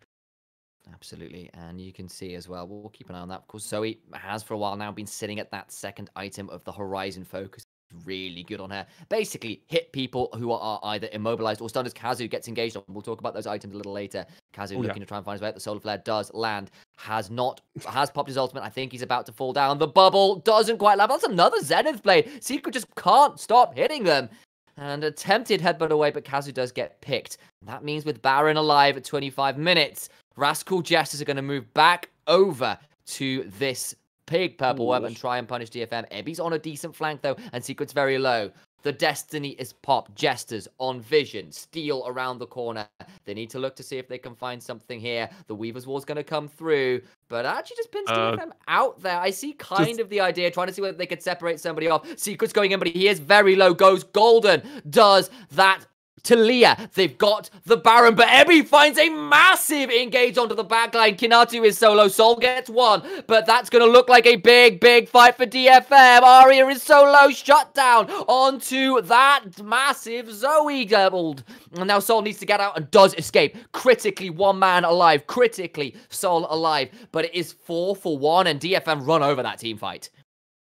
Absolutely, and you can see as well, we'll keep an eye on that. Of course, Zoe has for a while now been sitting at that second item of the Horizon Focus. Really good on her. Basically, hit people who are either immobilized or stunned as Kazu gets engaged on. We'll talk about those items a little later. Kazu looking to try and find his way out. The Solar Flare does land. Has popped his ultimate. I think he's about to fall down. The bubble doesn't quite land. That's another Zenith blade. Secret just can't stop hitting them. And attempted headbutt away, but Kazu does get picked. That means with Baron alive at 25 minutes, Rascal Jesters are going to move back over to this big purple orb and try and punish DFM. Ebby's on a decent flank, though, and Secret's very low. The Destiny is popped. Jester's on vision. Steel around the corner. They need to look to see if they can find something here. The Weaver's Wall's going to come through, but actually just pins DFM out there. I see kind of the idea, trying to see whether they could separate somebody off. Secret's going in, but he is very low. Goes Golden. Does that to Leah. They've got the Baron, but Ebby finds a massive engage onto the backline. Kinatu is solo. Sol gets one, but that's going to look like a big, big fight for DFM. Arya is solo. Shut down onto that massive Zoe doubled. And now Sol needs to get out and does escape. Critically, one man alive. Critically, Sol alive. But it is 4-for-1, and DFM run over that team fight.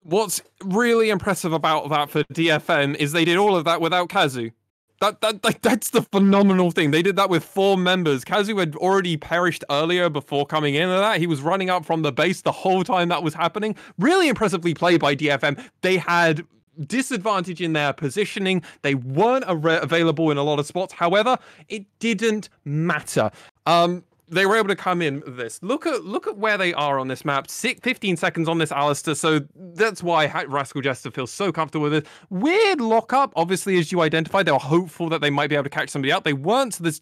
What's really impressive about that for DFM is they did all of that without Kazu. That's the phenomenal thing. They did that with 4 members. Kazu had already perished earlier before coming into that. He was running up from the base the whole time that was happening. Really impressively played by DFM. They had disadvantage in their positioning. They weren't available in a lot of spots. However, it didn't matter. They were able to come in with this. Look at where they are on this map. 15 seconds on this Alistair, so that's why Rascal Jester feels so comfortable with it. Weird lockup, obviously, as you identified. They were hopeful that they might be able to catch somebody out. They weren't, so this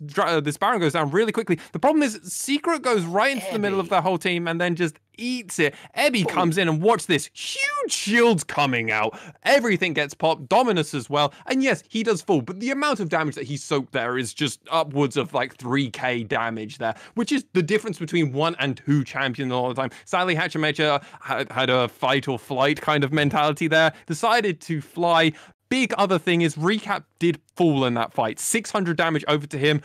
Baron goes down really quickly. The problem is Secret goes right into the middle of the whole team and then just eats it. Ebby comes in and watch this. Huge shields coming out. Everything gets popped. Dominus as well. And yes, he does fall, but the amount of damage that he soaked there is just upwards of like 3k damage there, which is the difference between 1 and 2 champions all the time. Sadly, Hatchamecha had a fight or flight kind of mentality there. Decided to fly. Big other thing is Recap did fall in that fight. 600 damage over to him.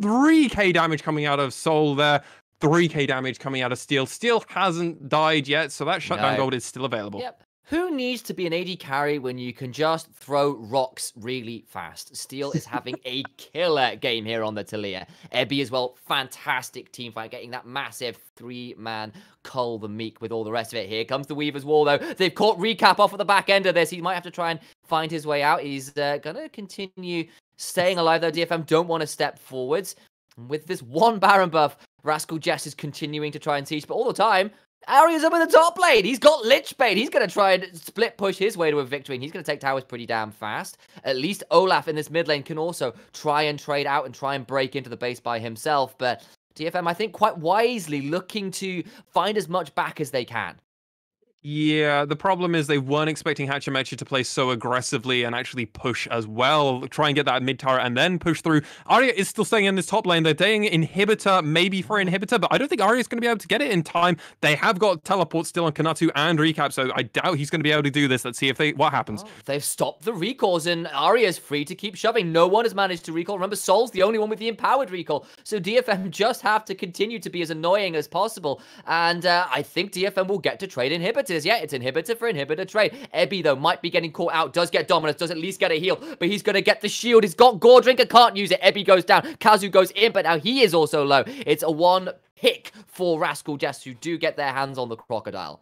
3k damage coming out of Soul there. 3k damage coming out of Steel. Steel hasn't died yet, so that shutdown gold is still available. Yep. Who needs to be an AD carry when you can just throw rocks really fast? Steel is having a killer game here on the Talia. Ebby as well, fantastic team fight, getting that massive 3-man Cull the Meek with all the rest of it. Here comes the Weaver's Wall, though. They've caught Recap off at the back end of this. He might have to try and find his way out. He's going to continue staying alive, though. DFM don't want to step forwards. With this 1 Baron buff, Rascal Jess is continuing to try and teach, but all the time, Arya's up in the top lane. He's got Lich Bait. He's going to try and split push his way to a victory, and he's going to take towers pretty damn fast. At least Olaf in this mid lane can also try and trade out and try and break into the base by himself, but DFM, I think, quite wisely looking to find as much back as they can. Yeah, the problem is they weren't expecting Hatchamecha to play so aggressively and actually push as well. Try and get that mid turret and then push through. Arya is still staying in this top lane. They're dating Inhibitor, maybe for Inhibitor, but I don't think Arya's going to be able to get it in time. They have got teleport still on Kanatu and Recap, so I doubt he's going to be able to do this. Let's see what happens. They've stopped the recalls, and Arya's free to keep shoving. No one has managed to recall. Remember, Sol's the only one with the empowered recall, so DFM just have to continue to be as annoying as possible, and I think DFM will get to trade Inhibitors. Yeah, it's Inhibitor for Inhibitor trade. Ebby, though, might be getting caught out. Does get Dominus. Does at least get a heal. But he's going to get the shield. He's got Gore Drinker. Can't use it. Ebby goes down. Kazu goes in, but now he is also low. It's a 1 pick for Rascal Jess, who do get their hands on the crocodile.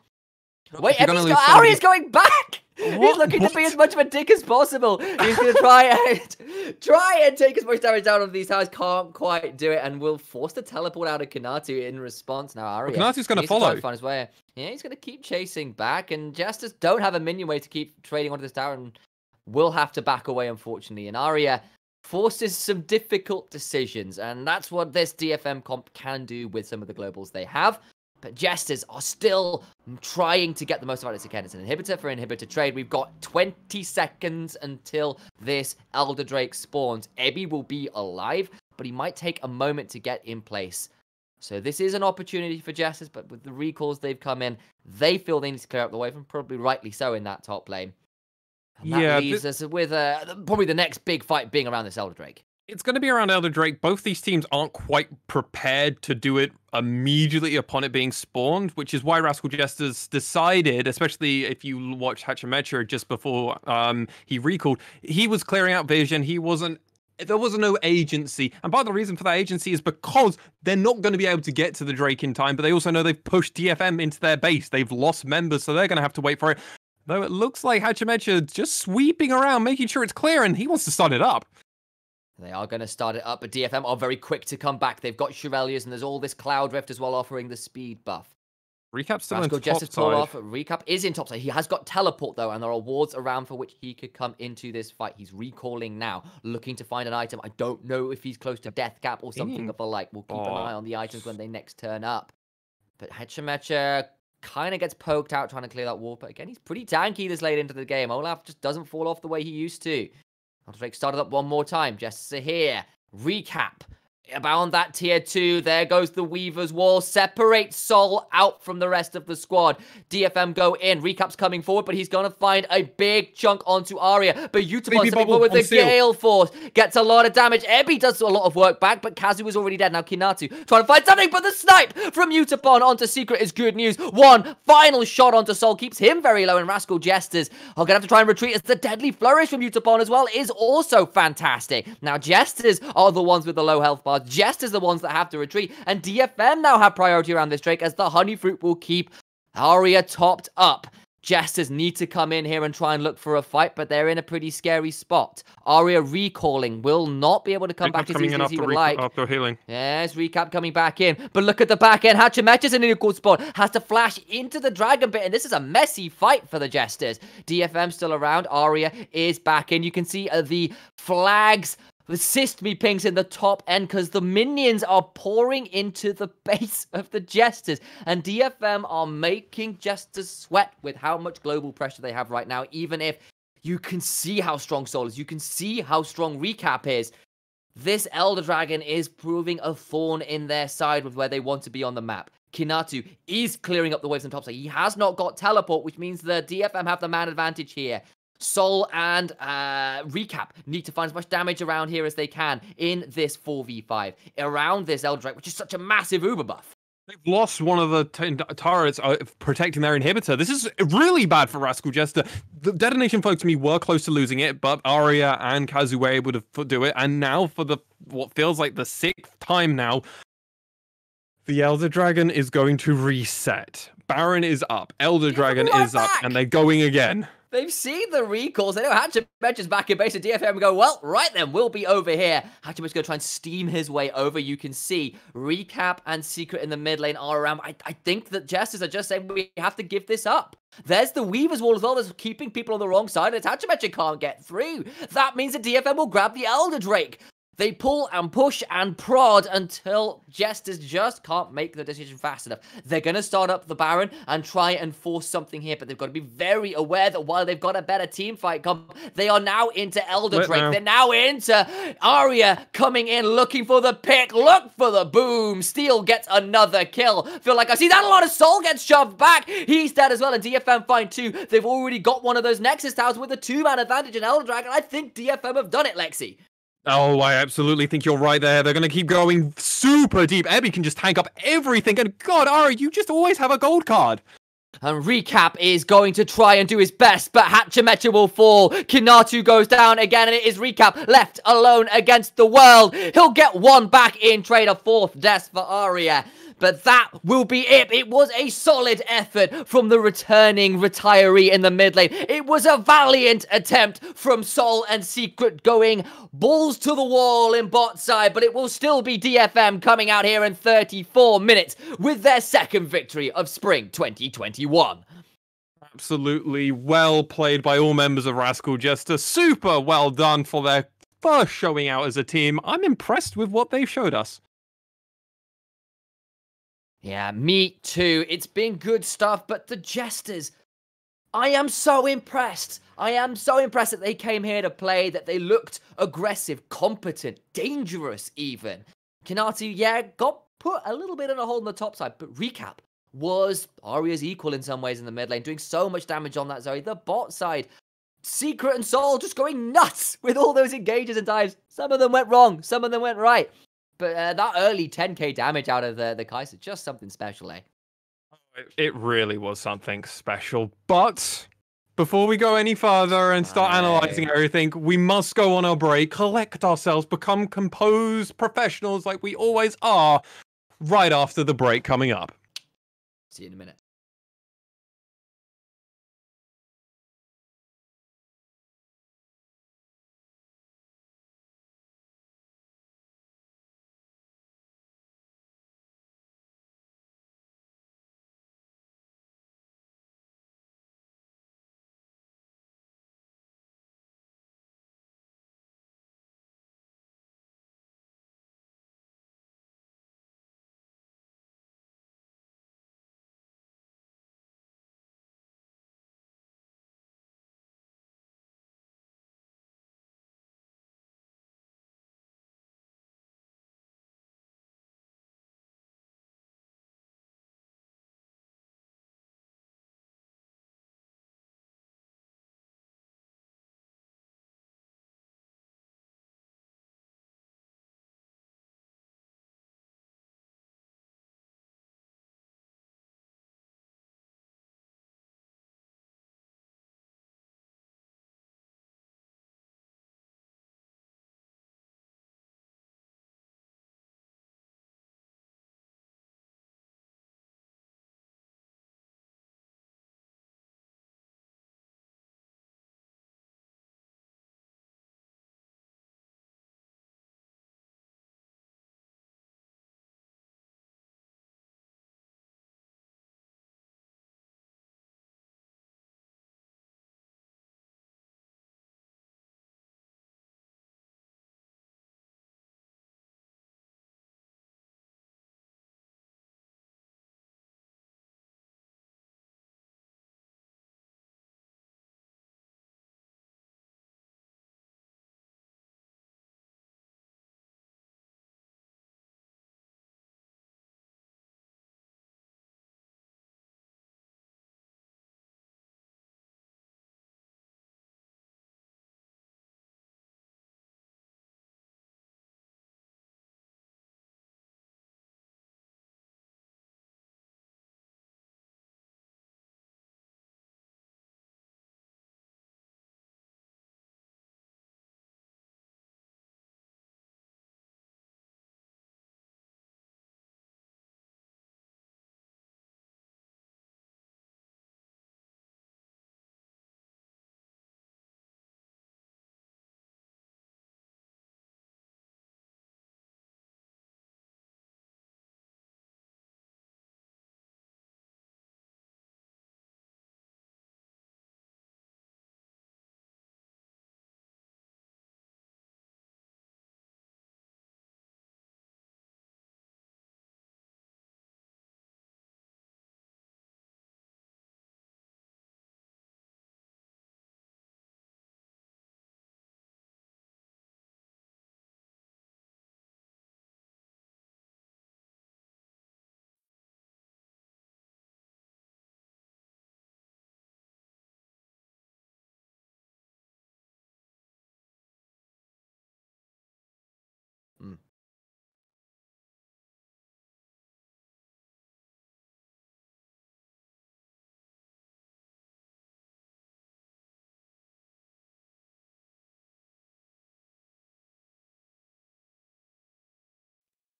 Wait, Arya's going back! He's looking to be as much of a dick as possible. He's going to try and take as much damage down on these towers. Can't quite do it, and will force the teleport out of Kanatu in response. Now Arya, Kanatu's going to follow. Find his way. Yeah, he's going to keep chasing back, and Jesters don't have a minion way to keep trading onto this tower, and will have to back away, unfortunately. And Arya forces some difficult decisions, and that's what this DFM comp can do with some of the globals they have. But Jesters are still trying to get the most out of it they can. It's an Inhibitor for Inhibitor trade. We've got 20 seconds until this Elder Drake spawns. Ebby will be alive, but he might take a moment to get in place. So this is an opportunity for Jesters, but with the recalls they've come in, they feel they need to clear up the wave, and probably rightly so in that top lane. And that leaves us with probably the next big fight being around this Elder Drake. It's going to be around Elder Drake. Both these teams aren't quite prepared to do it immediately upon it being spawned, which is why Rascal Jesters decided, especially if you watch Hatchamecha just before he recalled, he was clearing out vision. There was no agency. And part of the reason for that agency is because they're not going to be able to get to the Drake in time, but they also know they've pushed DFM into their base. They've lost members, so they're going to have to wait for it. Though it looks like Hatchamecha just sweeping around, making sure it's clear, and he wants to start it up. They are going to start it up, but DFM are very quick to come back. They've got Shurelias, and there's all this Cloud Rift as well, offering the speed buff. Recap's still in Rascal top Jester's pulled side. off. Recap is in top side. He has got teleport though, and there are wards around for which he could come into this fight. He's recalling now, looking to find an item. I don't know if he's close to death cap or something of the like. We'll keep an eye on the items when they next turn up. But Hechamecha kind of gets poked out trying to clear that wall. But again, he's pretty tanky this late into the game. Olaf just doesn't fall off the way he used to. Drake started up one more time. Jester here. Recap. About that tier 2, there goes the Weaver's Wall. Separates Sol out from the rest of the squad. DFM go in. Recap's coming forward, but he's going to find a big chunk onto Arya. But Utapon stepping forward with the Gale Force. Gets a lot of damage. Ebby does a lot of work back, but Kazu is already dead. Now Kinatu trying to find something, but the snipe from Utapon onto Secret is good news. One final shot onto Sol keeps him very low, and Rascal Jesters are going to have to try and retreat as the deadly flourish from Utapon as well is also fantastic. Now Jesters are the ones with the low health bars. Jesters the ones that have to retreat, and DFM now have priority around this Drake as the Honey Fruit will keep Arya topped up. Jesters need to come in here and try and look for a fight, but they're in a pretty scary spot. Arya recalling will not be able to come back as easily as he would like. After healing. Yes, Recap coming back in. But look at the back end. Hachimecha's in a good spot. Has to flash into the Dragon Pit, and this is a messy fight for the Jesters. DFM still around. Arya is back in. You can see the flags. Assist me pings in the top end because the minions are pouring into the base of the Jesters, and DFM are making Jesters sweat with how much global pressure they have right now. Even if you can see how strong Sol is, you can see how strong Recap is, this Elder Dragon is proving a thorn in their side with where they want to be on the map. Kinatu is clearing up the waves on top side. He has not got teleport, which means the DFM have the man advantage here. Sol and Recap need to find as much damage around here as they can in this 4v5 around this Elder Dragon, which is such a massive Uber buff. They've lost one of the turrets protecting their inhibitor. This is really bad for Rascal Jester. The Detonation FocusMe were close to losing it, but Arya and Kazu were able to do it. And now for what feels like the 6th time now, the Elder Dragon is going to reset. Baron is up, Elder Dragon is up, and they're going again. They've seen the recalls. They know Hachimecha's back in base at DFM and go, well, right then, we'll be over here. Hachimecha's going to try and steam his way over. You can see Recap and Secret in the mid lane are around. I think that Jesters are just saying we have to give this up. There's the Weaver's Wall as well that's keeping people on the wrong side. And Hachimecha can't get through. That means that DFM will grab the Elder Drake. They pull and push and prod until Jesters just can't make the decision fast enough. They're going to start up the Baron and try and force something here, but they've got to be very aware that while they've got a better team fight come, they are now into Elder Drake. They're now into Arya coming in, looking for the pick. Look for the boom. Steel gets another kill. Feel like I see that a lot of Sol gets shoved back. He's dead as well, and DFM find 2. They've already got one of those Nexus towers with a 2-man advantage in Elder Dragon. I think DFM have done it, Lexi. Oh, I absolutely think you're right there. They're going to keep going super deep. Ebby can just tank up everything. And God, Ari, you just always have a gold card. And Recap is going to try and do his best, but Hachimecha will fall. Kinatu goes down again, and it is Recap left alone against the world. He'll get one back in trade, a 4th death for Arya. But that will be it. It was a solid effort from the returning retiree in the mid lane. It was a valiant attempt from Sol and Secret going balls to the wall in bot side, but it will still be DFM coming out here in 34 minutes with their 2nd victory of spring 2021. Absolutely well played by all members of Rascal Jester. Super well done for their first showing out as a team. I'm impressed with what they've showed us. Yeah, me too. It's been good stuff, but the Jesters, I am so impressed. I am so impressed that they came here to play, that they looked aggressive, competent, dangerous even. Kinatu, yeah, got put a little bit on a hold on the top side, but Recap was Arya's equal in some ways in the mid lane, doing so much damage on that Zoe. The bot side, Secret and Sol just going nuts with all those engages and dives. Some of them went wrong, some of them went right. But that early 10k damage out of the Kaiser, just something special, eh? It really was something special. But before we go any further and start analyzing everything, we must go on our break, collect ourselves, become composed professionals like we always are, right after the break coming up. See you in a minute.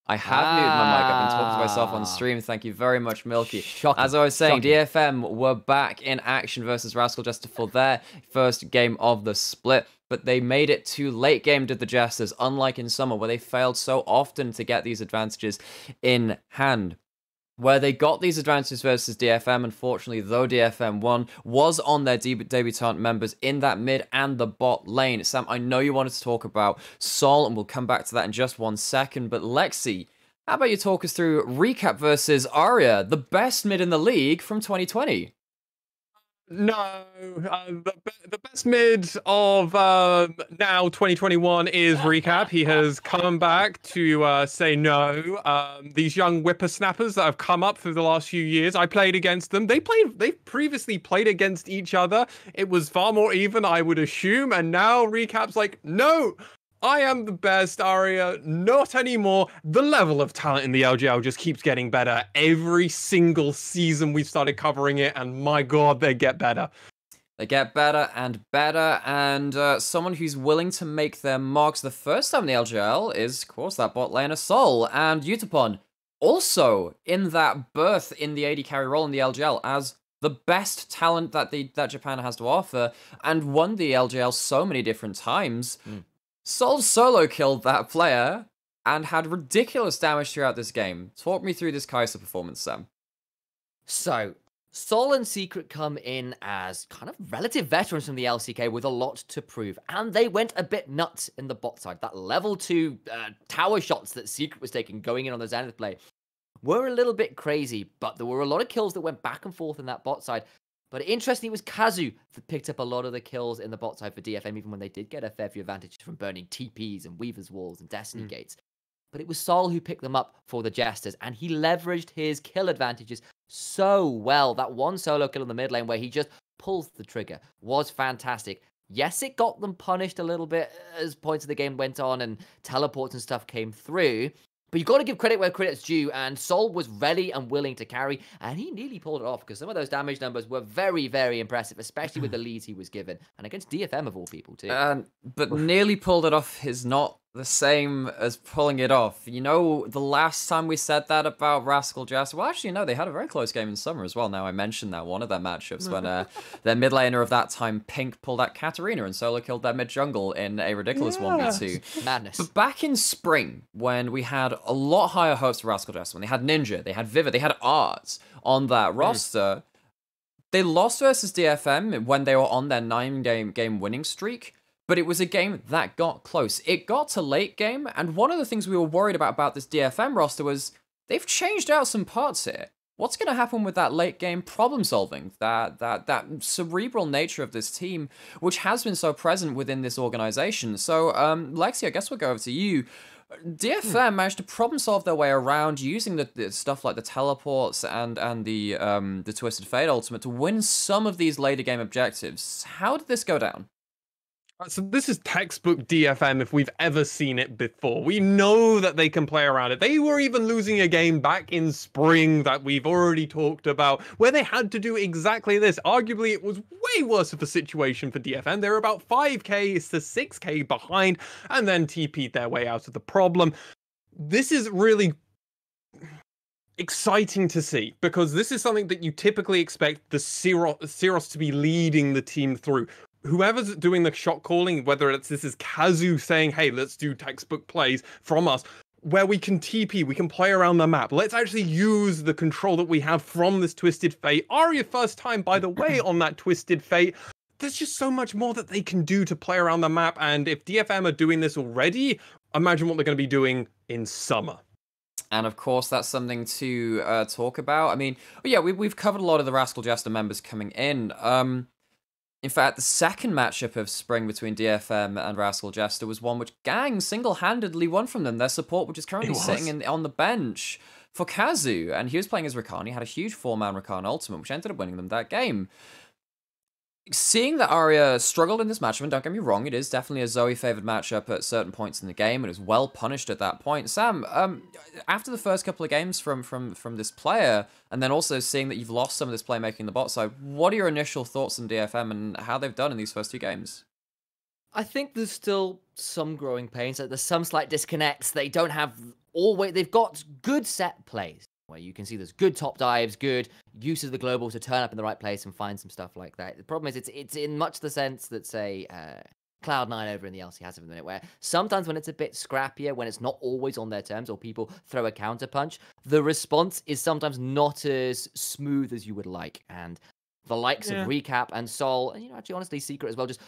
I have muted my mic. I've been talking to myself on stream. Thank you very much, Milky. Shocking. As I was saying, Shocking. DFM were back in action versus Rascal Jester for their first game of the split, but they made it too late game, did the Jesters, unlike in summer, where they failed so often to get these advantages in hand. Where they got these advantages versus DFM, unfortunately, though DFM won, was on their debutant members in that mid and the bot lane. Sam, I know you wanted to talk about Sol, and we'll come back to that in just 1 second, but Lexi, how about you talk us through Recap versus Arya, the best mid in the league from 2020? No, the best mid of now 2021 is Recap. He has come back to say no. These young whippersnappers that have come up through the last few years, I played against them. They previously played against each other. It was far more even, I would assume, and now Recap's like, no, I am the best, Arya, not anymore. The level of talent in the LJL just keeps getting better. Every single season we've started covering it, and my god, they get better. They get better, and someone who's willing to make their marks the first time in the LJL is, of course, that bot laner Sol. And Utapon, also in that berth in the AD carry role in the LJL as the best talent that Japan has to offer, and won the LJL so many different times. Sol solo killed that player and had ridiculous damage throughout this game. Talk me through this Kai'Sa performance, Sam. So, Sol and Secret come in as kind of relative veterans from the LCK with a lot to prove, and they went a bit nuts in the bot side. That level 2 tower shots that Secret was taking going in on the Zenith play were a little bit crazy, but there were a lot of kills that went back and forth in that bot side. But interestingly, it was Kazu that picked up a lot of the kills in the bot side for DFM, even when they did get a fair few advantages from burning TPs and Weaver's Walls and Destiny Gates. But it was Sol who picked them up for the Jesters, and he leveraged his kill advantages so well. That one solo kill in the mid lane where he just pulls the trigger was fantastic. Yes, it got them punished a little bit as points of the game went on and teleports and stuff came through. But you've got to give credit where credit's due, and Sol was ready and willing to carry, and he nearly pulled it off, because some of those damage numbers were very, very impressive, especially with the leads he was given, and against DFM of all people, too. But nearly pulled it off is not the same as pulling it off. You know, the last time we said that about Rascal Jester, well, actually, no, they had a very close game in summer as well. Now I mentioned that, one of their matchups, when their mid laner of that time, Pink, pulled out Katarina and solo killed their mid jungle in a ridiculous 1v2. Madness. But back in spring, when we had a lot higher hopes for Rascal Jester, when they had Ninja, they had Vivid, they had Arts on that roster, they lost versus DFM when they were on their 9-game winning streak. But it was a game that got close. It got to late game, and one of the things we were worried about this DFM roster was they've changed out some parts here. What's going to happen with that late game problem solving, that cerebral nature of this team, which has been so present within this organization? So, Lexi, I guess we'll go over to you. DFM managed to problem solve their way around using the stuff like the teleports and the Twisted Fate ultimate to win some of these later game objectives. How did this go down? So this is textbook DFM if we've ever seen it before. We know that they can play around it. They were even losing a game back in spring that we've already talked about, where they had to do exactly this. Arguably, it was way worse of a situation for DFM. They were about 5k to 6k behind, and then TP'd their way out of the problem. This is really exciting to see, because this is something that you typically expect the Syros to be leading the team through. Whoever's doing the shot calling, whether this is Kazu saying, hey, let's do textbook plays from us, where we can TP, we can play around the map. Let's actually use the control that we have from this Twisted Fate. Arya first time, by the way, on that Twisted Fate. There's just so much more that they can do to play around the map, and if DFM are doing this already, imagine what they're going to be doing in summer. And of course, that's something to talk about. I mean, yeah, we've covered a lot of the Rascal Jester members coming in. In fact, the second matchup of spring between DFM and Rascal Jester was one which Gang single-handedly won from them. Their support, which is currently sitting on the bench for Kazu, and he was playing as Rakan. He had a huge 4-man Rakan ultimate, which ended up winning them that game. Seeing that Arya struggled in this matchup, and don't get me wrong, it is definitely a Zoe-favored matchup at certain points in the game, and is well punished at that point. Sam, after the first couple of games from this player, and then also seeing that you've lost some of this playmaking in the bot side, what are your initial thoughts on DFM and how they've done in these first 2 games? I think there's still some growing pains. There's some slight disconnects. They don't have always. They've got good set plays where you can see there's good top dives, good use of the global to turn up in the right place and find some stuff like that. The problem is it's in much the sense that, say, Cloud9 over in the LC has at the minute, where sometimes when it's a bit scrappier, when it's not always on their terms, or people throw a counter punch, the response is sometimes not as smooth as you would like. And the likes of Recap and Sol, and actually honestly Secret as well, just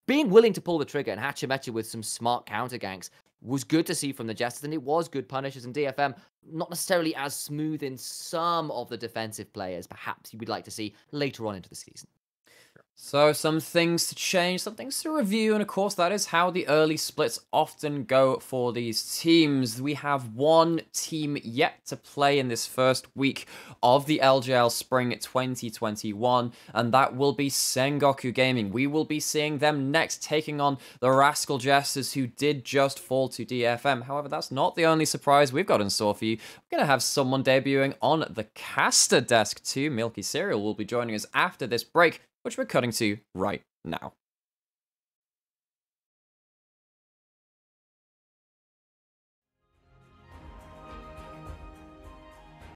being willing to pull the trigger and Hachimecha with some smart counter ganks was good to see from the Jesters, and it was good punishes. And DFM, not necessarily as smooth in some of the defensive players perhaps you would like to see later on into the season. So some things to change, some things to review, and of course that is how the early splits often go for these teams. We have one team yet to play in this first week of the LJL Spring 2021, and that will be Sengoku Gaming. We will be seeing them next, taking on the Rascal Jesters, who did just fall to DFM. However, that's not the only surprise we've got in store for you. We're going to have someone debuting on the caster desk too. Milky Cereal will be joining us after this break, which we're cutting to right now.